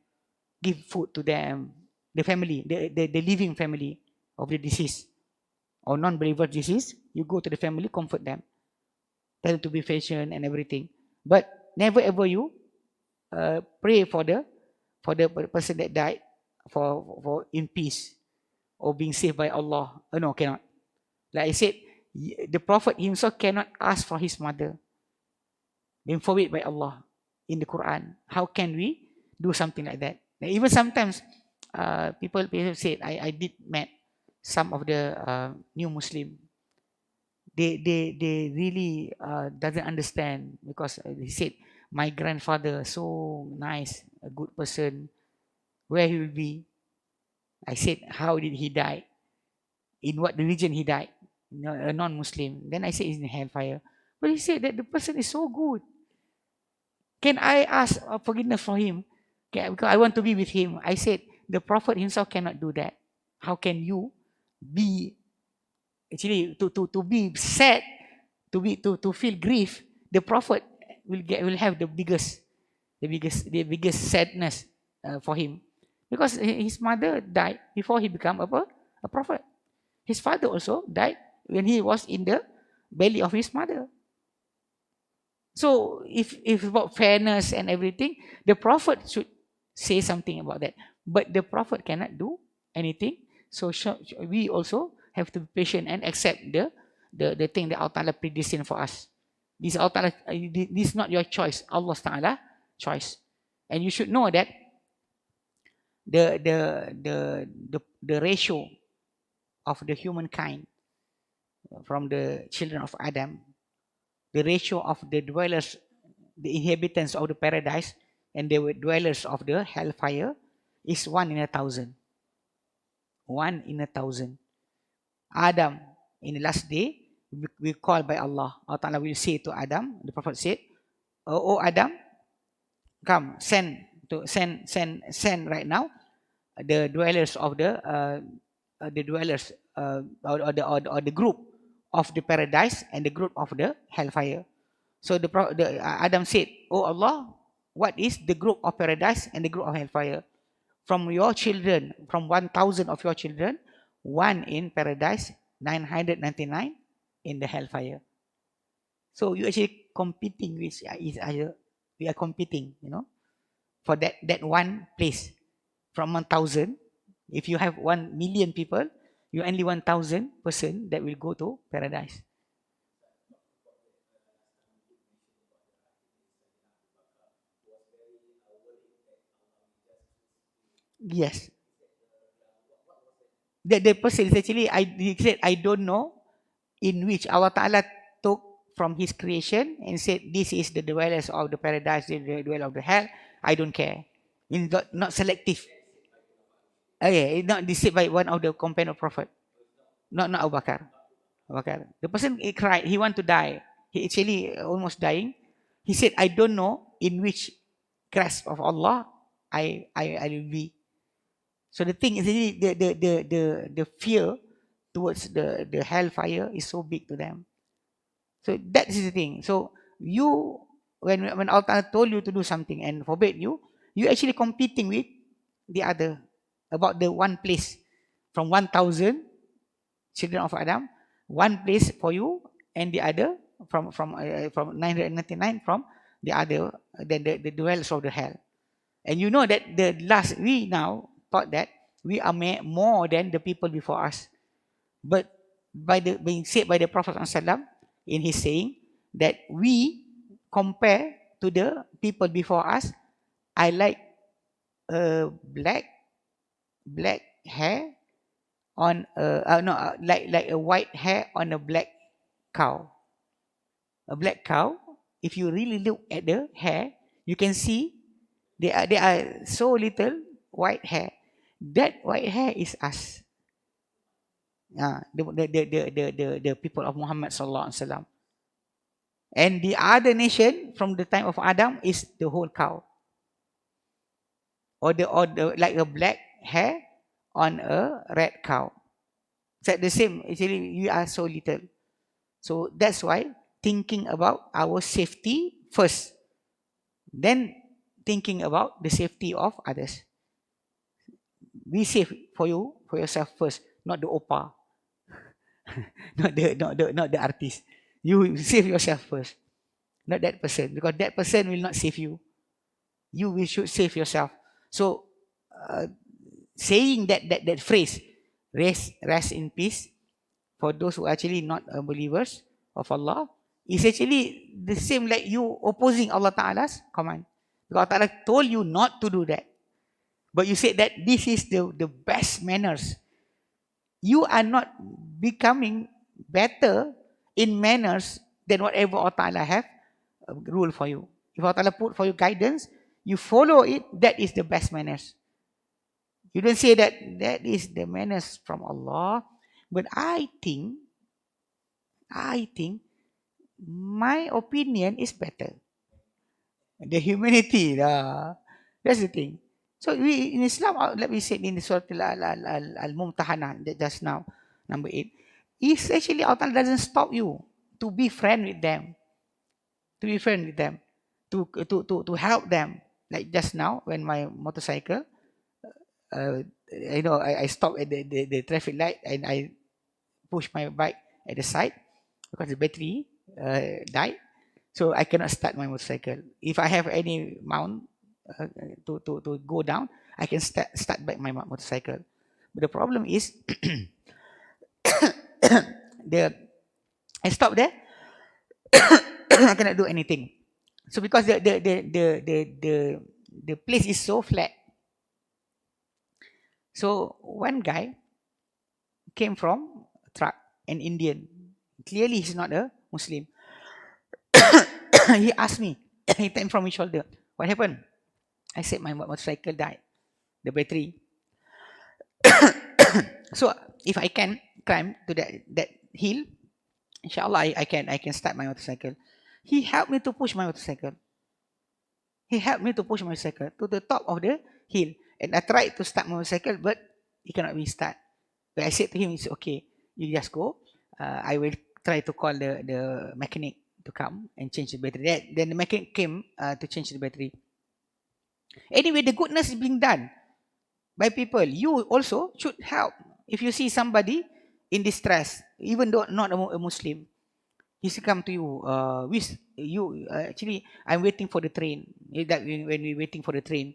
give food to them. The family, the living family of the deceased or non-believer deceased, you go to the family, comfort them, tell them to be patient and everything. But never ever you pray for the person that died for in peace or being saved by Allah. No, cannot. Like I said, the Prophet himself cannot ask for his mother, being forbid by Allah in the Quran. How can we do something like that? Even sometimes people say, I did met some of the new Muslim. They really doesn't understand, because they said, my grandfather so nice, a good person, where he will be. I said, how did he die? In what religion he died? A non-Muslim. Then I said, he's in hellfire. But he said that the person is so good. Can I ask forgiveness for him? Because I want to be with him. I said, the Prophet himself cannot do that. How can you be actually to be sad, to feel grief? The Prophet will have the biggest sadness for him, because his mother died before he became a prophet. His father also died when he was in the belly of his mother. So if about fairness and everything, the Prophet should say something about that. But the Prophet cannot do anything. So we also have to be patient and accept the thing that Allah Ta'ala predestined for us. This is not your choice, Allah Ta'ala choice. And you should know that the ratio of the humankind from the children of Adam, the ratio of the dwellers, the inhabitants of the paradise, and the dwellers of the hellfire is 1 in 1,000. 1 in 1,000. Adam, in the last day, we called by Allah. Allah Ta'ala will say to Adam, the Prophet said, "Oh Adam, come, send right now the dwellers of or the group of the paradise and the group of the hellfire. So Adam said, "Oh Allah, what is the group of paradise and the group of hellfire? From your children, from 1,000 of your children, one in paradise, 999 in the hellfire." So you actually competing with each other. We are competing, for that one place. From 1,000, if you have 1,000,000 people, you only 1,000 person that will go to paradise. Yes. The person is actually, he said, I don't know in which Allah Ta'ala took from his creation and said, this is the dwellers of the paradise, the dwellers of the hell. I don't care. It's not selective. Yeah, it's not deceived by one of the companion of Prophet. Not Abu Bakar. The person cried, he want to die. He actually almost dying. He said, I don't know in which grasp of Allah I will be. So the thing is really the fear towards the hellfire is so big to them. So that is the thing. So you, when Allah told you to do something and forbade you, you actually competing with the other about the one place. From 1,000 children of Adam, one place for you, and the other from 999 from the other, then the dwellers of the hell. And you know that we now thought that we are more than the people before us. But being said by the Prophet ﷺ in his saying that we compare to the people before us, I like a black hair on like a white hair on a black cow. A black cow, if you really look at the hair, you can see they are so little white hair. That white hair is us. The people of Muhammad sallallahu alaihi wasallam. And the other nation from the time of Adam is the whole cow. Or the like a black hair on a red cow. It's the same. Actually, we are so little. So that's why thinking about our safety first. Then thinking about the safety of others. Be safe for yourself first, not the opa. not the artist. You save yourself first. Not that person. Because that person will not save you. You should save yourself. So saying that phrase, rest in peace, for those who are actually not believers of Allah, is actually the same like you opposing Allah Ta'ala's command. Because Allah Ta'ala told you not to do that. But you said that this is the best manners. You are not becoming better in manners than whatever Allah Ta'ala have ruled for you. If Allah Ta'ala put for you guidance, you follow it, that is the best manners. You don't say that is the manners from Allah. But I think my opinion is better. The humanity, that's the thing. So in Islam, let me say in the Surah Al-Mumtahanah just now, number 8, is actually Allah doesn't stop you to be friend with them, to help them. Like just now, when my motorcycle, I stopped at the traffic light and I pushed my bike at the side because the battery died. So I cannot start my motorcycle. If I have any mount to go down, I can start back my motorcycle. But the problem is, I stopped there. I cannot do anything. So because the place is so flat. So one guy came from a truck, an Indian. Clearly he's not a Muslim. He asked me, he tapped from his shoulder, what happened? I said my motorcycle died, the battery. So if I can climb to that hill, inshallah I can start my motorcycle. He helped me to push my motorcycle. He helped me to push my motorcycle to the top of the hill. And I tried to start my motorcycle, but it cannot be start. But I said to him, it's okay, you just go. I will try to call the mechanic to come and change the battery. Then the mechanic came to change the battery. Anyway, the goodness is being done by people. You also should help. If you see somebody in distress, even though not a Muslim, he should come to you. Actually, I'm waiting for the train. That when we're waiting for the train,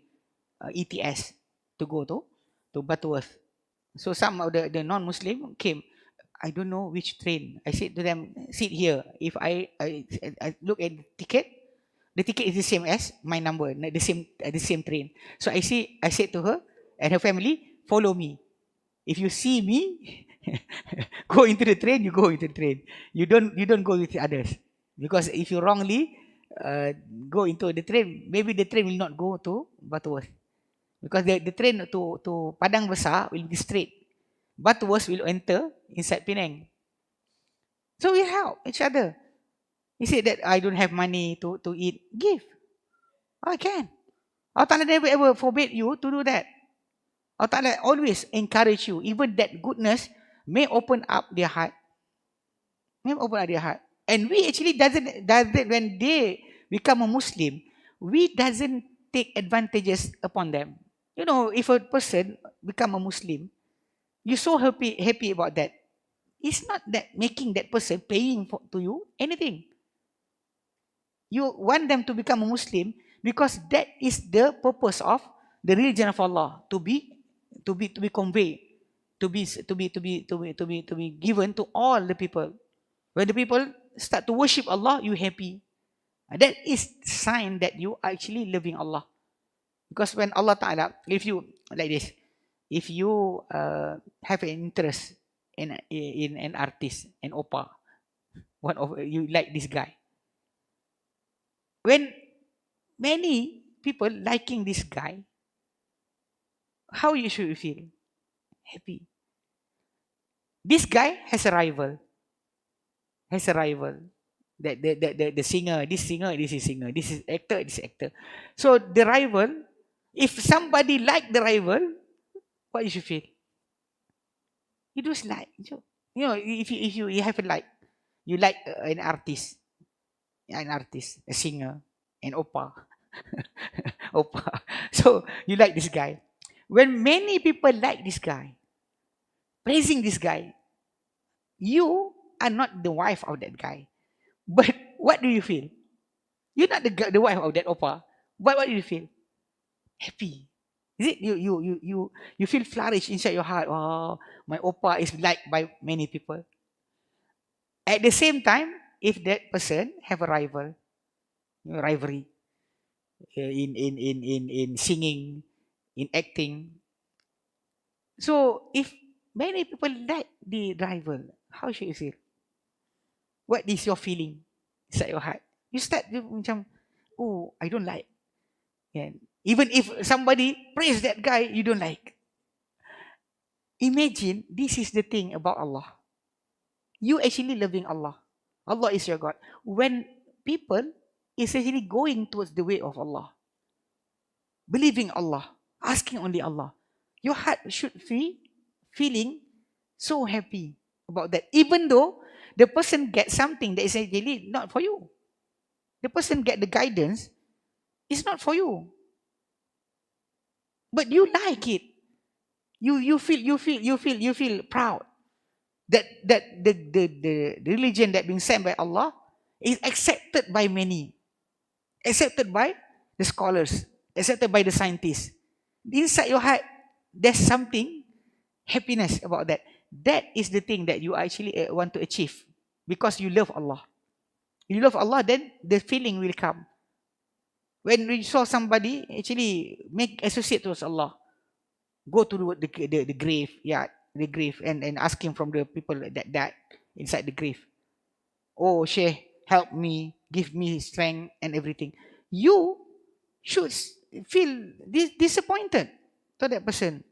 ETS to go to Butterworth. So some of the non-Muslim came. I don't know which train. I said to them, sit here. If I look at the ticket is the same as my number, the same train. So I said to her and her family, follow me. If you see me, go into the train, you go into the train. You don't go with others. Because if you wrongly go into the train, maybe the train will not go to Butterworth. Because the train to Padang Besar will be straight. Butterworth will enter inside Penang. So we help each other. He said that I don't have money to eat. Give. I can. Allah Ta'ala never ever forbid you to do that. Allah Ta'ala always encourage you. Even that goodness may open up their heart. May open up their heart. And we actually doesn't when they become a Muslim, we doesn't take advantages upon them. You know, if a person become a Muslim, you're so happy about that. It's not that making that person paying to you anything. You want them to become a Muslim because that is the purpose of the religion of Allah, to be conveyed, to be given to all the people. When the people start to worship Allah, you happy. That is sign that you are actually loving Allah. Because when Allah Ta'ala, if you like this, if you have an interest in an artist, an oppa, one of you like this guy. When many people liking this guy, how you should feel? Happy. This guy has a rival. The singer, this is singer, this is actor. So the rival, if somebody like the rival, what you should feel? You just like. You know, if you have a like, you like an artist, a singer, an oppa. Oppa. So you like this guy. When many people like this guy, praising this guy, you are not the wife of that guy. But what do you feel? You're not the wife of that oppa. But what do you feel? Happy. Is it you feel flourish inside your heart? Oh, my oppa is liked by many people. At the same time, if that person have a rivalry in singing, in acting. So if many people like the rival, how should you feel? What is your feeling inside your heart? You start macam, oh, I don't like. Yeah. Even if somebody praise that guy, you don't like. Imagine, this is the thing about Allah. You actually loving Allah. Allah is your God. When people is actually going towards the way of Allah, believing Allah, asking only Allah, your heart should be feeling so happy about that. Even though the person gets something that is actually not for you. The person get the guidance, it's not for you. But you like it. You feel proud that the religion that being sent by Allah is accepted by many, accepted by the scholars, accepted by the scientists. Inside your heart, there's something happiness about that. That is the thing that you actually want to achieve because you love Allah. You love Allah, then the feeling will come. When we saw somebody actually make associate towards Allah, go to the grave, the grave, and asking from the people that died inside the grave. Oh, Sheikh, help me, give me strength and everything. You should feel disappointed to that person.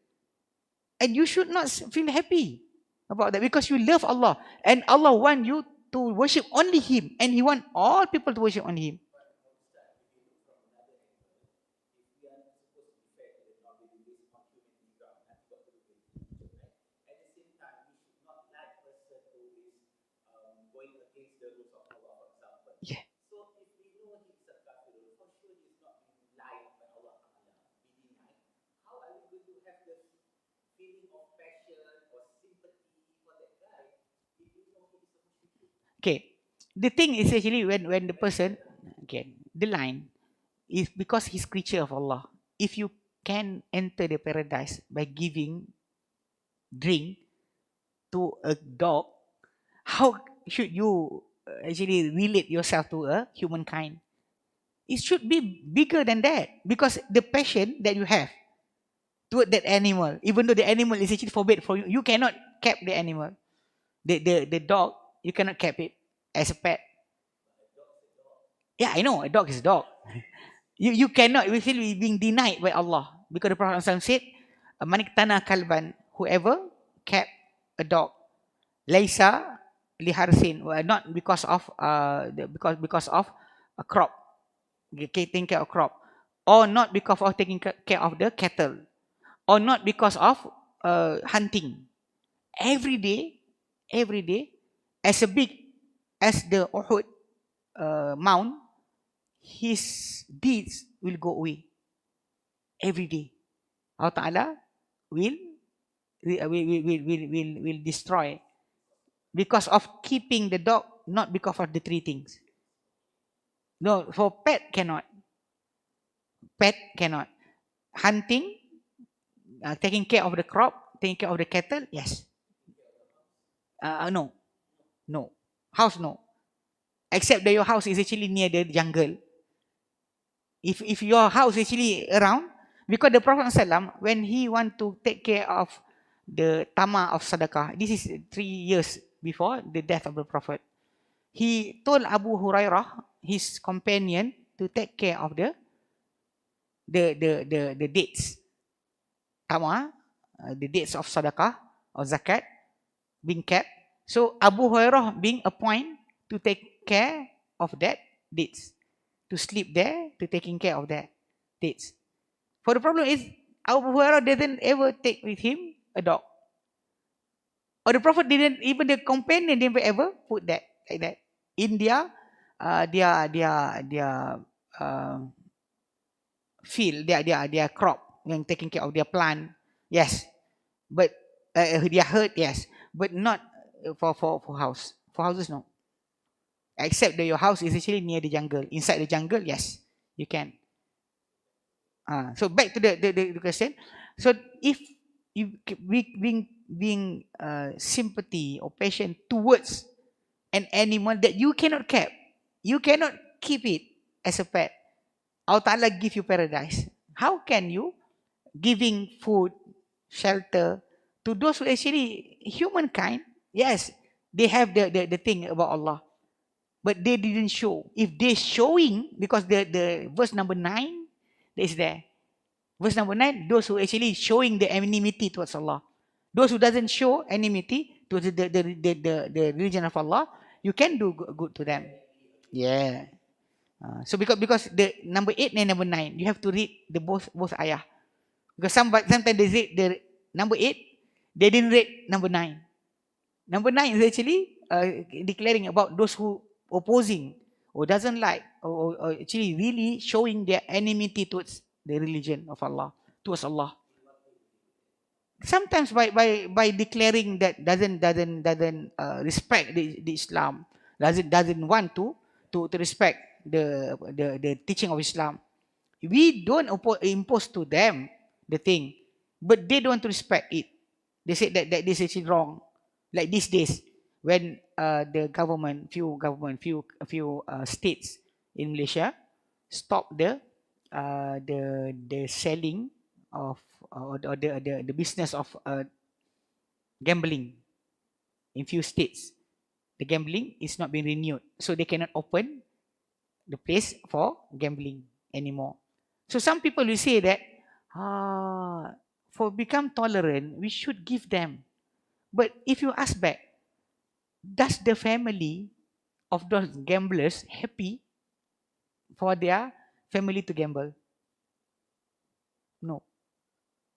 And you should not feel happy about that because you love Allah. And Allah wants you to worship only Him. And He wants all people to worship only Him. Yeah. Okay. The thing is actually when the person, okay, the line is because he's creature of Allah. If you can enter the paradise by giving drink to a dog, how should you actually relate yourself to a humankind? It should be bigger than that because the passion that you have toward that animal, even though the animal is actually forbid for you, you cannot keep the animal. The dog, you cannot keep it as a pet. Yeah, I know, a dog is a dog. You cannot, we feel being denied by Allah. Because the Prophet ﷺ said, Maniktana kalban, whoever kept a dog, Laisa liharsin, not because of because of a crop, taking care of crop, or not because of taking care of the cattle, or not because of hunting. Every day, as a big as the Uhud mount, his deeds will go away every day. Allah Ta'ala will destroy because of keeping the dog, not because of the three things. No, for pet cannot. Pet cannot. Hunting, taking care of the crop, taking care of the cattle, yes. No. No. House, no. Except that your house is actually near the jungle. If your house is actually around, because the Prophet ﷺ, when he want to take care of the tama of sadaqah, this is 3 years before the death of the Prophet, he told Abu Hurairah, his companion, to take care of the dates, tama, the dates of sadaqah or zakat being kept. So Abu Hurairah being appointed to take care of that dates, to sleep there, to taking care of that dates. For the problem is Abu Hurairah didn't ever take with him a dog. Or the Prophet didn't, even the companion didn't ever put that like that. In their uh, field, their crop, and taking care of their plant, yes. But their herd, yes. But not for house. For houses, no. Except that your house is actually near the jungle. Inside the jungle, yes, you can. So back to the question. So if you being sympathy or passion towards an animal that you cannot keep it as a pet, Allah Ta'ala give you paradise. How can you giving food, shelter to those who actually humankind? Yes, they have the thing about Allah, but they didn't show. If they showing, because the verse number 9 is there. Verse number 9, those who actually showing the enmity towards Allah. Those who doesn't show enmity to the religion of Allah, you can do good to them. Yeah. So because the number 8 and number 9, you have to read the both ayah. Because sometimes they read the number 8, they didn't read number 9. Number 9 is actually declaring about those who opposing or doesn't like or actually really showing their enmity towards the religion of Allah, towards Allah. Sometimes by declaring that doesn't respect the Islam, doesn't want to respect the teaching of Islam. We don't impose to them the thing, but they don't want to respect it. They say that this is wrong. Like these days, when the few states in Malaysia stop the selling of or the business of gambling in few states. The gambling is not being renewed, so they cannot open the place for gambling anymore. So some people will say that for become tolerant, we should give them. But if you ask back, does the family of those gamblers happy for their family to gamble? No.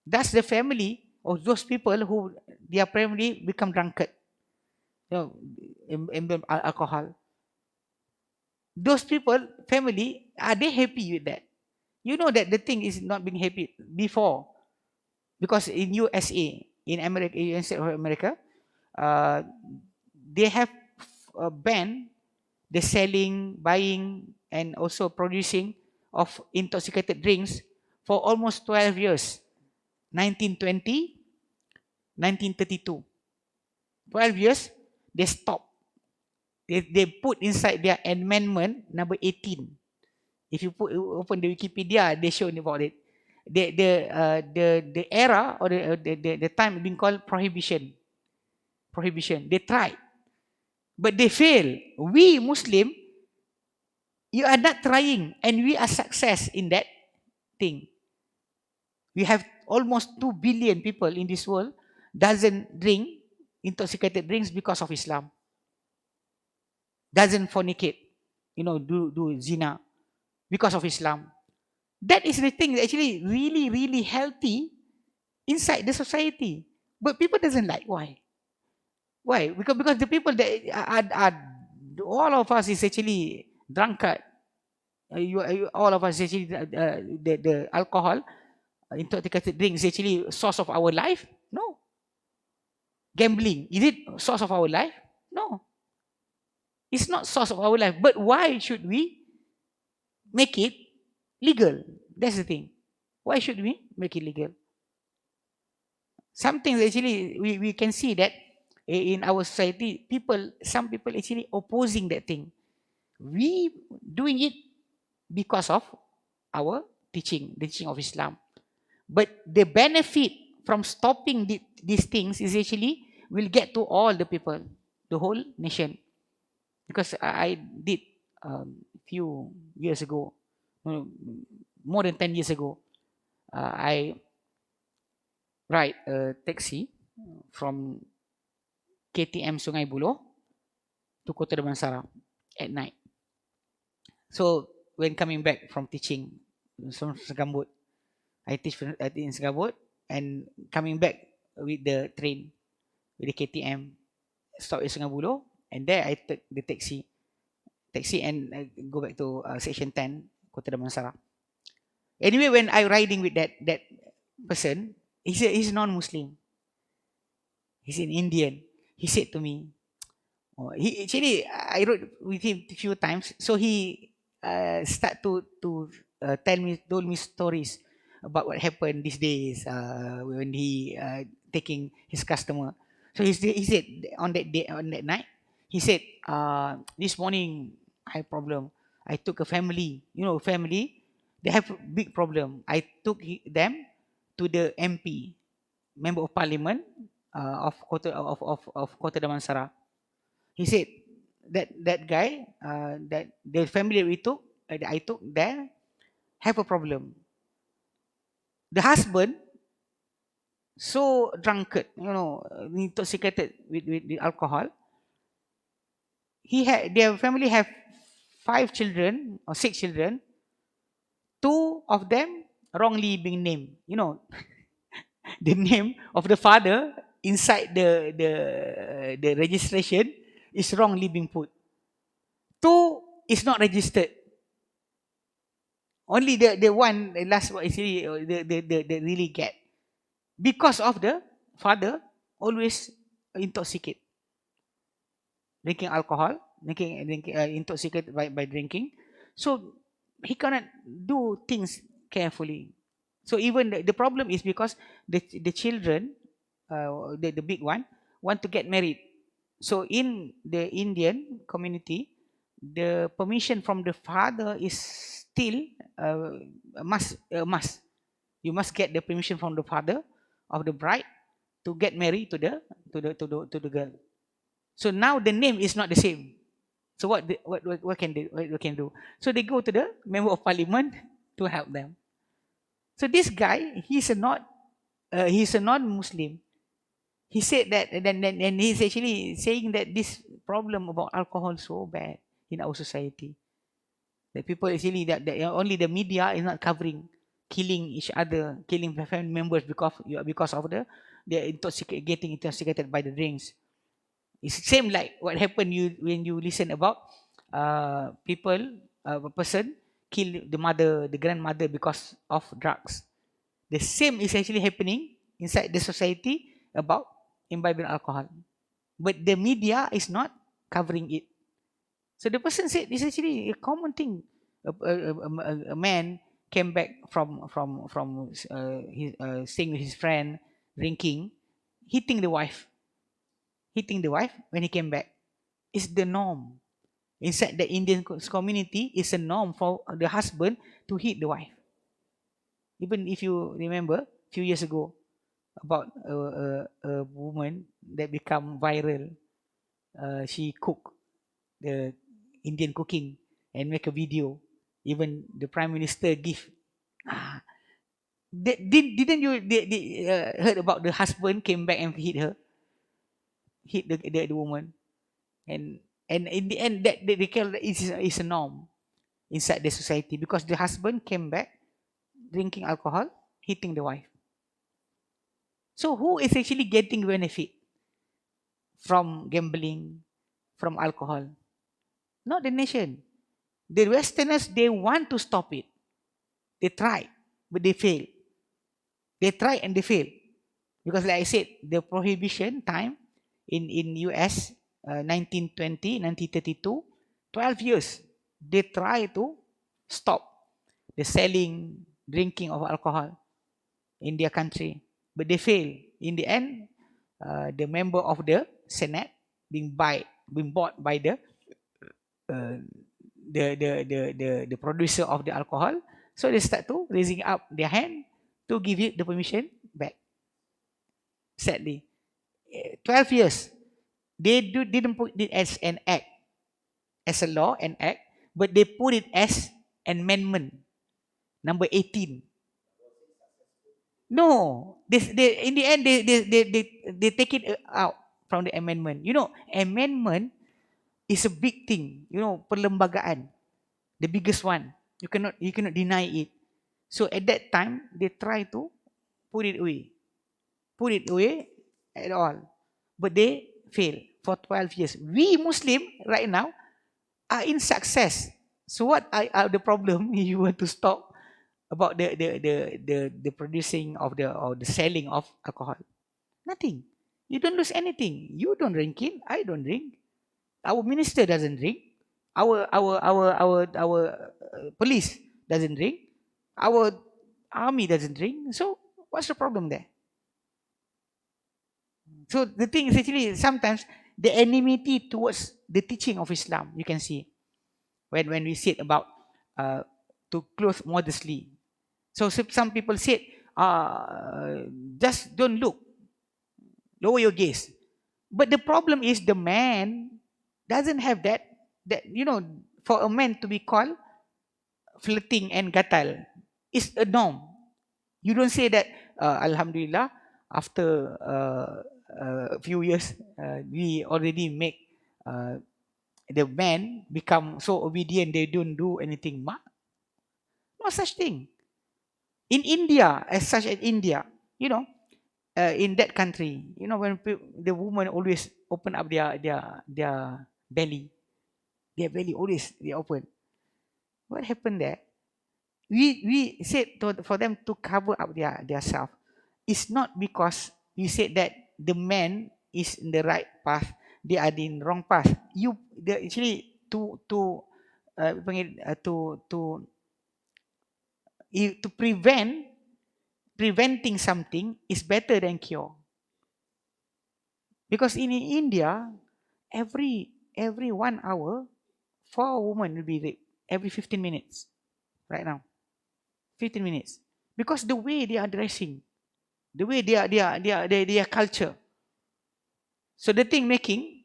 Does the family of those people who their family become drunkard, you know, alcohol. Those people, family, are they happy with that? You know that the thing is not being happy before, because in USA, in America, United States of America, uh, they have banned the selling, buying, and also producing of intoxicated drinks for almost 12 years. 1920, 1932. 12 years, they stopped. They put inside their amendment number 18. If you open the Wikipedia, they show about it. The era or the time being called prohibition. Prohibition. They tried, but they fail. We Muslim, you are not trying, and we are success in that thing. We have almost 2 billion people in this world doesn't drink intoxicated drinks because of Islam. Doesn't fornicate, do zina because of Islam. That is the thing that actually really, really healthy inside the society. But people doesn't like. Why? Why? Because the people that are all of us is actually drunkard. All of us actually the alcohol, intoxicated drinks is actually source of our life? No. Gambling, is it source of our life? No. It's not source of our life. But why should we make it legal? That's the thing. Why should we make it legal? Some things actually we can see that in our society, some people actually opposing that thing. We doing it because of our teaching, the teaching of Islam. But the benefit from stopping these things is actually will get to all the people, the whole nation. Because I did few years ago, more than 10 years ago, I ride a taxi from KTM Sungai Buloh to Kota Damansara at night. So when coming back from teaching from Segambut, I teach in Segambut, and coming back with the train, with the KTM, stop at Sungai Buloh, and there I took the taxi and I go back to section 10, Kota Damansara. Anyway, when I riding with that person, he's non-Muslim. He's an Indian. He said to me, I rode with him a few times, so he start to told me stories about what happened these days when he taking his customer. So he said on that night, he said, this morning I have problem. I took a family, family, they have a big problem. I took them to the MP, Member of Parliament of Kota Damansara. He said that guy, that the family I took there have a problem. The husband so drunkard, intoxicated with the alcohol. Their family have 5 children or 6 children. 2 of them wrongly being named. The name of the father inside the registration is wrongly being put. 2 is not registered. Only the one, the last one is really the really get. Because of the father always intoxicate. Drinking alcohol, intoxicated by drinking. So he cannot do things carefully. So even the problem is because the children, the big one, want to get married. So in the Indian community, the permission from the father is still a must. You must get the permission from the father of the bride to get married to the girl. So now the name is not the same. So what can they do? So they go to the Member of Parliament to help them. So this guy, he's a non-Muslim. He said that, and he's actually saying that this problem about alcohol is so bad in our society. That people actually that only the media is not covering, killing each other, killing family members because of the getting intoxicated by the drinks. It's same like what happened when you listen about people, a person kill the mother, the grandmother because of drugs. The same is actually happening inside the society about imbibing alcohol. But the media is not covering it. So the person said it's actually a common thing. A man came back from staying with his friend, drinking, hitting the wife. Hitting the wife when he came back. It's the norm. Inside the Indian community, it's a norm for the husband to hit the wife. Even if you remember, a few years ago, about a woman that become viral. She cook the Indian cooking and make a video. Even the Prime Minister give. Didn't you heard about the husband came back and hit her? Hit the woman. And in the end, that is a norm inside the society, because the husband came back drinking alcohol, hitting the wife. So who is actually getting benefit from gambling, from alcohol? Not the nation. The Westerners, they want to stop it. They try, but they fail. They try and they fail. Because like I said, the prohibition time in US, 1920, 1932, 12 years, they try to stop the selling, drinking of alcohol in their country. But they fail. In the end, the member of the Senate being bought by the producer of the alcohol. So they start to raising up their hand to give it the permission back. Sadly, 12 years. They didn't put it as an act, as a law and act, but they put it as an amendment, number 18. No, in the end they take it out from the amendment. You know, amendment is a big thing. You know, perlembagaan, the biggest one. You cannot deny it. So at that time they try to put it away at all, but they fail for 12 years. We Muslim right now are in success. So what are the problem you want to stop about the producing of or the selling of alcohol? Nothing. You don't lose anything. You don't drink it. I don't drink. Our minister doesn't drink. Our police doesn't drink. Our army doesn't drink. So what's the problem there? So the thing is actually sometimes the enmity towards the teaching of Islam. You can see when we said about to clothe modestly. So some people said, just don't look, lower your gaze. But the problem is the man doesn't have that you know, for a man to be called flirting and gatal is a norm. You don't say that, Alhamdulillah, after a few years, we already make the man become so obedient, they don't do anything. No such thing. In India, you know, in that country, you know, when the woman always open up their belly, always they open. What happened there? We said for them to cover up their self. It's not because we said that the man is in the right path, they are in the wrong path. Actually to preventing something is better than cure. Because in India, every 1 hour, 4 women will be raped every 15 minutes. Right now, 15 minutes. Because the way they are dressing, the way their culture. So the thing making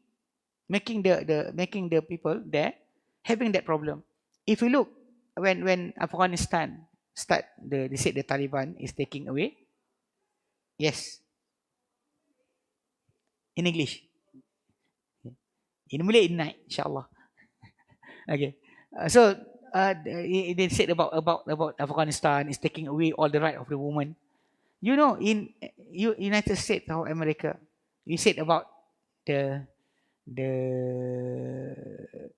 the people there having that problem. If you look when Afghanistan they said the Taliban is taking away. Yes. In English. In Malay, in night, inshallah. Okay. So they said about Afghanistan is taking away all the right of the woman. You know, in United States or America, you said about the The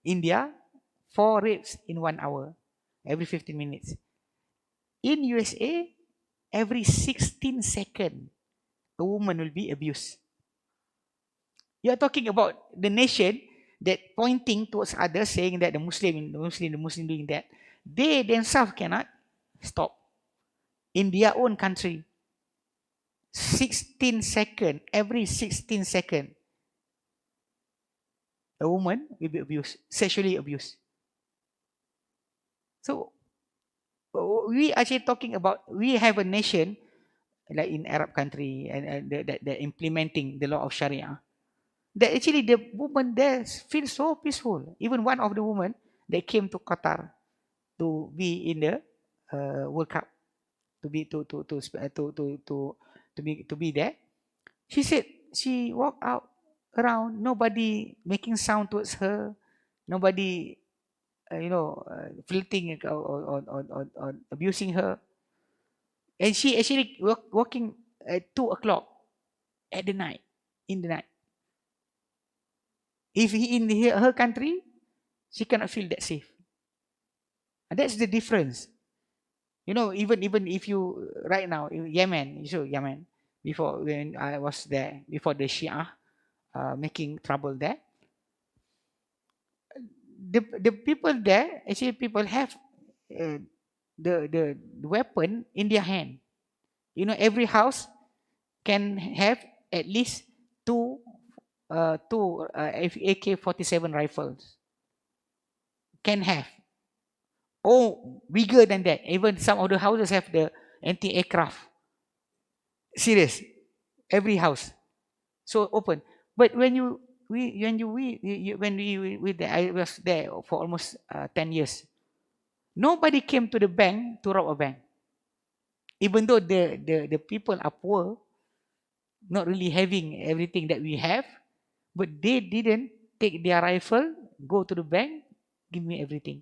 India, 4 rapes in 1 hour, every 15 minutes. In USA, every 16 seconds, a woman will be abused. You are talking about the nation that pointing towards others, saying that the Muslim doing that. They themselves cannot stop. In their own country, 16 seconds, every 16 seconds, a woman will be abused, sexually abused. So we actually talking about, we have a nation like in Arab country and they're implementing the law of Sharia. That actually the woman there feel so peaceful. Even one of the women that came to Qatar to be in the World Cup, to be there. She said she walked out around, nobody making sound towards her, nobody, flirting or abusing her, and she actually walking at 2 o'clock at the night, in the night. If in her country, she cannot feel that safe. And that's the difference. Even if you right now in Yemen, Yemen, before when I was there, before the Shia making trouble there, the people there, actually people have the weapon in their hand. Every house can have at least two AK-47 rifles. Can have. Oh, bigger than that. Even some of the houses have the anti-aircraft. Serious. Every house. So open. But I was there for almost 10 years. Nobody came to the bank to rob a bank. Even though the people are poor, not really having everything that we have, but they didn't take their rifle, go to the bank, give me everything.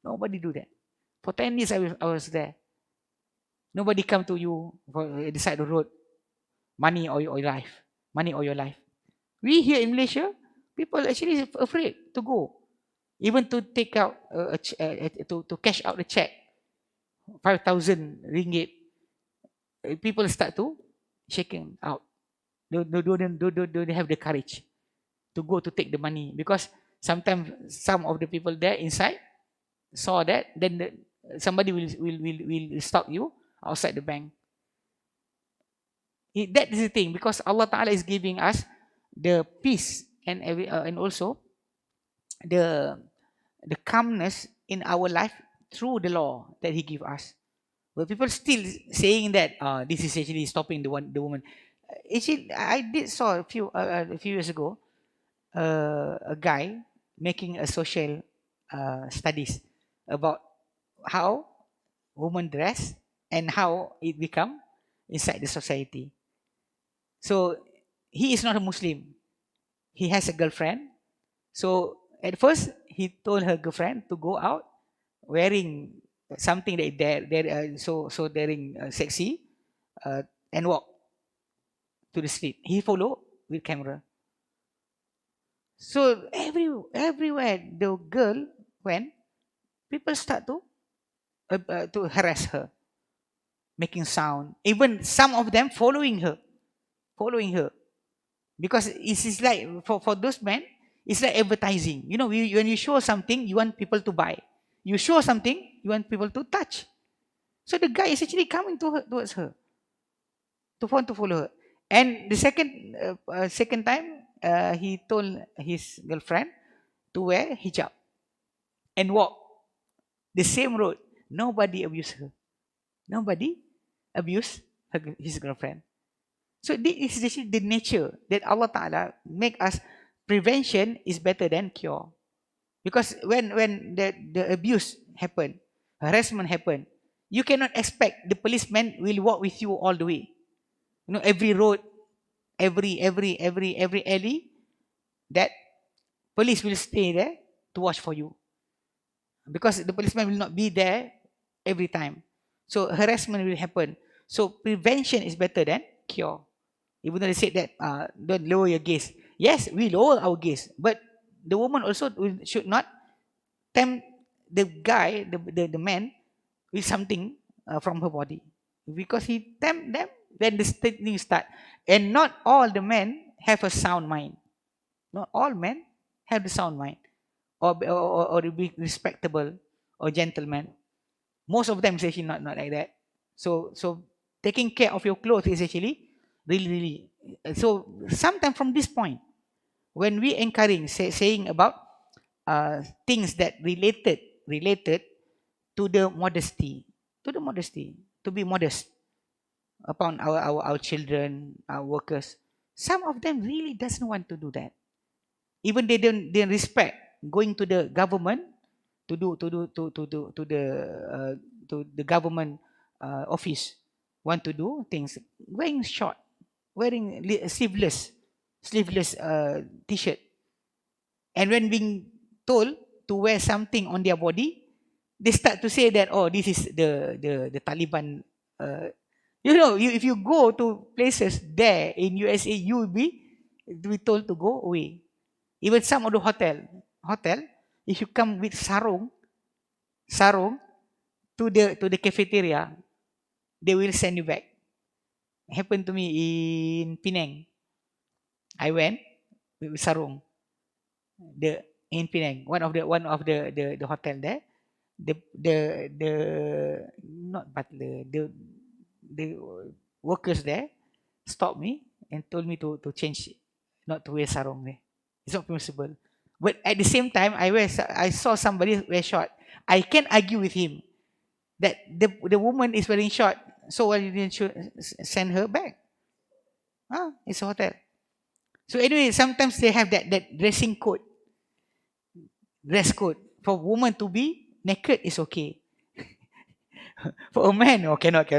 Nobody do that. For 10 years I was there. Nobody come to you for the side of the road. Money or your life. Money or your life. We here in Malaysia, people actually afraid to go. Even to take out, to cash out the check. 5,000 ringgit. People start to shaking out. They don't have the courage to go to take the money. Because sometimes some of the people there inside saw that, then somebody will stop you outside the bank. That is the thing, because Allah Ta'ala is giving us the peace and also the calmness in our life through the law that He give us. But people still saying that this is actually stopping the woman. Actually, I did saw a few years ago a guy making a social studies about how women dress and how it become inside the society. So he is not a Muslim. He has a girlfriend. So at first he told her girlfriend to go out wearing something that they're so daring, sexy, and walk to the street. He follow with camera. So everywhere the girl went, people start to harass her, making sound. Even some of them following her, because it is like for those men, it's like advertising. When you show something, you want people to buy. You show something, you want people to touch. So the guy is actually coming towards her to want to follow her. And the second time, he told his girlfriend to wear hijab and walk the same road. Nobody abused her. Nobody abused his girlfriend. So this is actually the nature that Allah Ta'ala make us. Prevention is better than cure. Because when the abuse happen, harassment happen, you cannot expect the policeman will walk with you all the way. Every road, every alley, that police will stay there to watch for you. Because the policeman will not be there every time. So harassment will happen. So prevention is better than cure. Even though they said that don't lower your gaze. Yes, we lower our gaze, but the woman also should not tempt the guy, the man, with something from her body, because he tempt them, then the thing start. And not all the men have a sound mind. Not all men have the sound mind, or be respectable or gentleman. Most of them is actually not like that. So taking care of your clothes is actually really. So sometimes from this point, when we encourage saying about things that related to the modesty, to be modest upon our children, our workers. Some of them really doesn't want to do that. Even they respect going to the government to the government office, want to do things wearing short, wearing sleeveless t-shirt, and when being told to wear something on their body, they start to say that, oh, this is the Taliban. If you go to places there in USA, you will be told to go away. Even some of the hotel, if you come with sarung to the cafeteria, they will send you back. It happened to me in Penang. I went with sarung. In Penang, one of the hotel there, the not butler, the workers there stopped me and told me to change, not to wear sarung there. It's not permissible. But at the same time, I saw somebody wear short. I can argue with him that the woman is wearing short, so why didn't you send her back? It's a hotel. So anyway, sometimes they have that dress code. For woman to be naked is okay. For a man, cannot.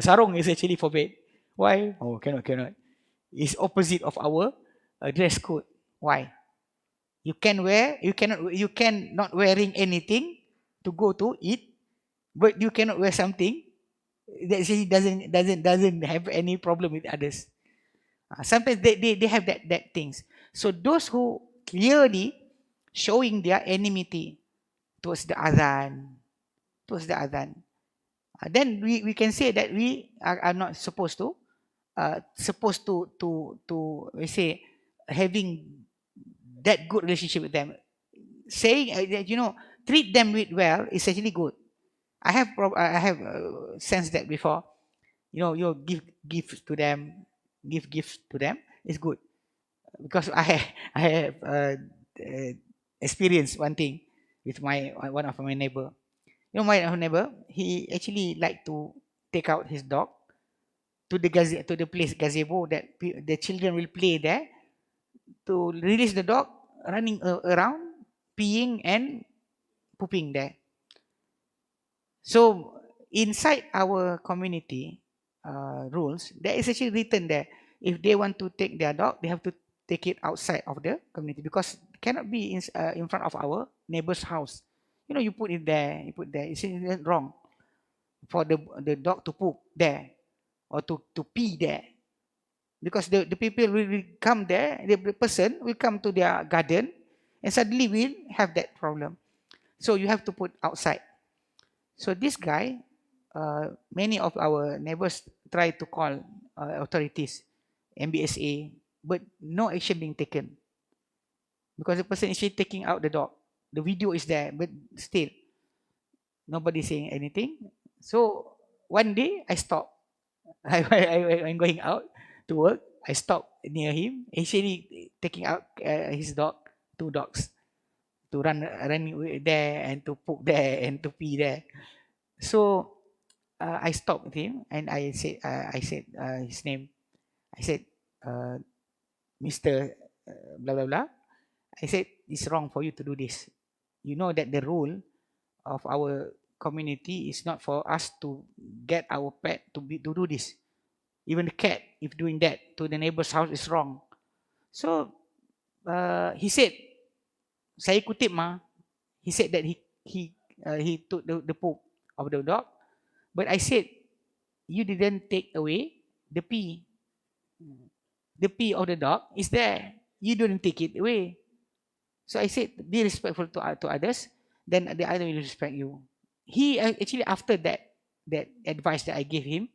Sarung is actually forbid. Why? Cannot. It's opposite of our dress code. Why? You cannot wearing anything to go to eat, but you cannot wear something that actually doesn't have any problem with others. Sometimes they have that things. So those who clearly showing their enmity towards the adhan, then we can say that we are not supposed to we say having that good relationship with them. Saying treat them with well is actually good. I have sensed that before. You give gifts to them is good, because I have experienced one thing with one of my neighbor. My neighbor, he actually like to take out his dog to the place gazebo that the children will play there, to release the dog running around, peeing and pooping there. So inside our community rules, there is actually written there, if they want to take their dog, they have to take it outside of the community, because it cannot be in front of our neighbor's house. You put it there, It's wrong for the dog to poop there or to pee there, because the people will come there, the person will come to their garden and suddenly will have that problem. So you have to put outside. So this guy, many of our neighbors try to call authorities, MBSA, but no action being taken, because the person is actually taking out the dog. The video is there, but still nobody saying anything. So one day I stopped. I'm going out to work. I stopped near him. Actually taking out his dog, 2 dogs, to run there and to poop there and to pee there. So I stopped with him and I said his name. I said, Mr. Blah blah blah. I said, it's wrong for you to do this. You know that the rule of our community is not for us to get our pet to do this. Even the cat, if doing that to the neighbor's house, is wrong. So he said, saya kutip he said that he took the poop of the dog, but I said, you didn't take away the pee. The pee of the dog is there. you don't take it away. So I said, be respectful to others, then the other will respect you. He actually, after that advice that I gave him,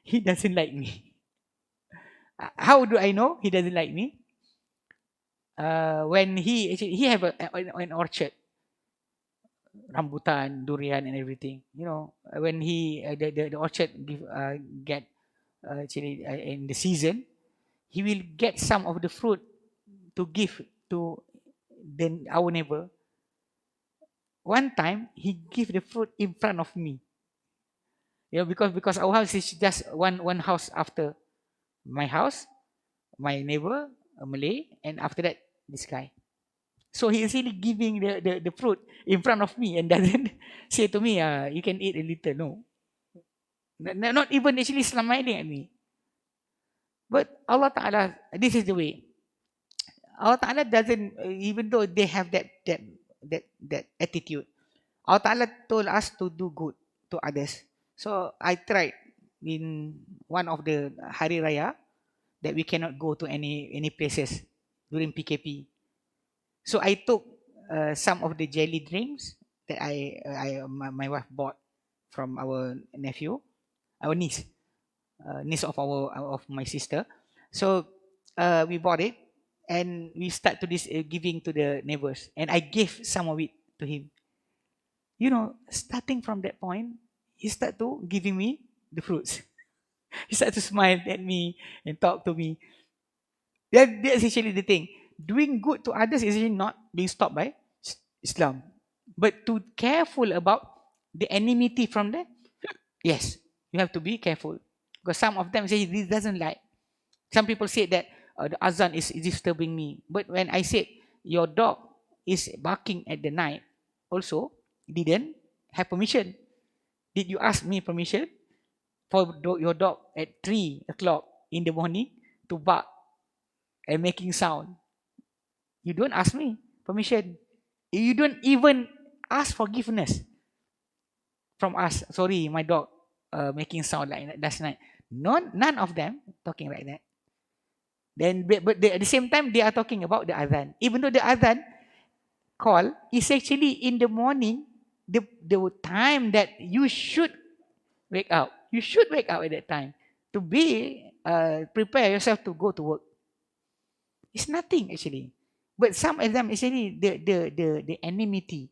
he doesn't like me. How do I know he doesn't like me? When he have an orchard, rambutan, durian, and everything. You know, when the orchard get actually in the season, he will get some of the fruit to give to our neighbor. One time he gave the fruit in front of me. You know, because our house is just one house after my house, my neighbor, a Malay, and after that this guy. So he is really giving the fruit in front of me and doesn't say to me, you can eat a little. No. Not even actually smiling at me. But Allah Ta'ala, this is the way. Allah Ta'ala doesn't, even though they have that attitude, Allah Ta'ala told us to do good to others. So I tried in one of the Hari Raya that we cannot go to any places during PKP. So I took some of the jelly drinks that my wife bought from our nephew, our niece of my sister. So we bought it and we start to giving to the neighbors, and I gave some of it to him. You know, starting from that point, he start to giving me the fruits. He start to smile at me and talk to me. That's actually the thing. Doing good to others is actually not being stopped by Islam. But to careful about the enmity from there, yes, you have to be careful. Because some of them say this doesn't like. Some people say that the azan is disturbing me. But when I said your dog is barking at the night, also didn't have permission. Did you ask me permission for your dog at 3 o'clock in the morning to bark and making sound? You don't ask me permission. You don't even ask forgiveness from us. Sorry, my dog making sound like that last night. None of them talking like that. Then, but at the same time, they are talking about the adhan. Even though the adhan call is actually in the morning, the time that you should wake up. You should wake up at that time to be prepare yourself to go to work. It's nothing actually. But some of them actually the enmity,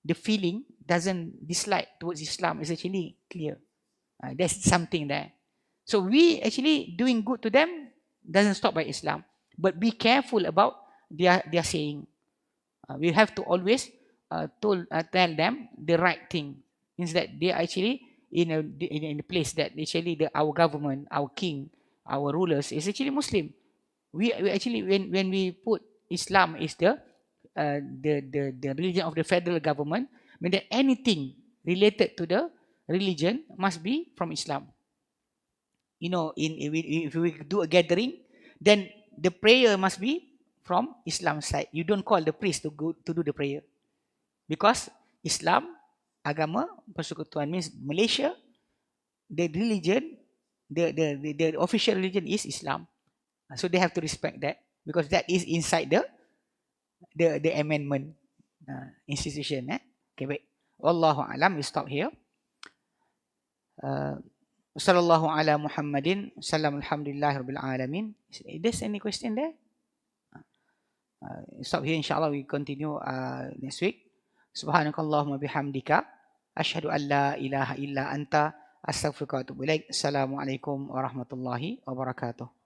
the feeling doesn't dislike towards Islam is actually clear. There's something there. So we actually doing good to them doesn't stop by Islam. But be careful about their saying. We have to always tell them the right thing. Means that they are actually in a place that actually our government, our king, our rulers is actually Muslim. We actually when we put Islam is the religion of the federal government, mean that anything related to the religion must be from Islam. You know, if we do a gathering, then the prayer must be from Islam side. You don't call the priest to go to do the prayer, because Islam agama persekutuan means Malaysia, the religion, the official religion is Islam. So they have to respect that, because that is inside the amendment institution. Okay, baik. Wallahu alam. We stop here. Sallallahu ala Muhammadin. Salam alhamdulillah rabbil alamin. Is there any question there? Stop here. Inshallah we continue next week. Subhanakallahumma bihamdika. Ashhadu an la ilaha illa anta. Astaghfiruka wa atubu ilaik. Assalamualaikum warahmatullahi wabarakatuh.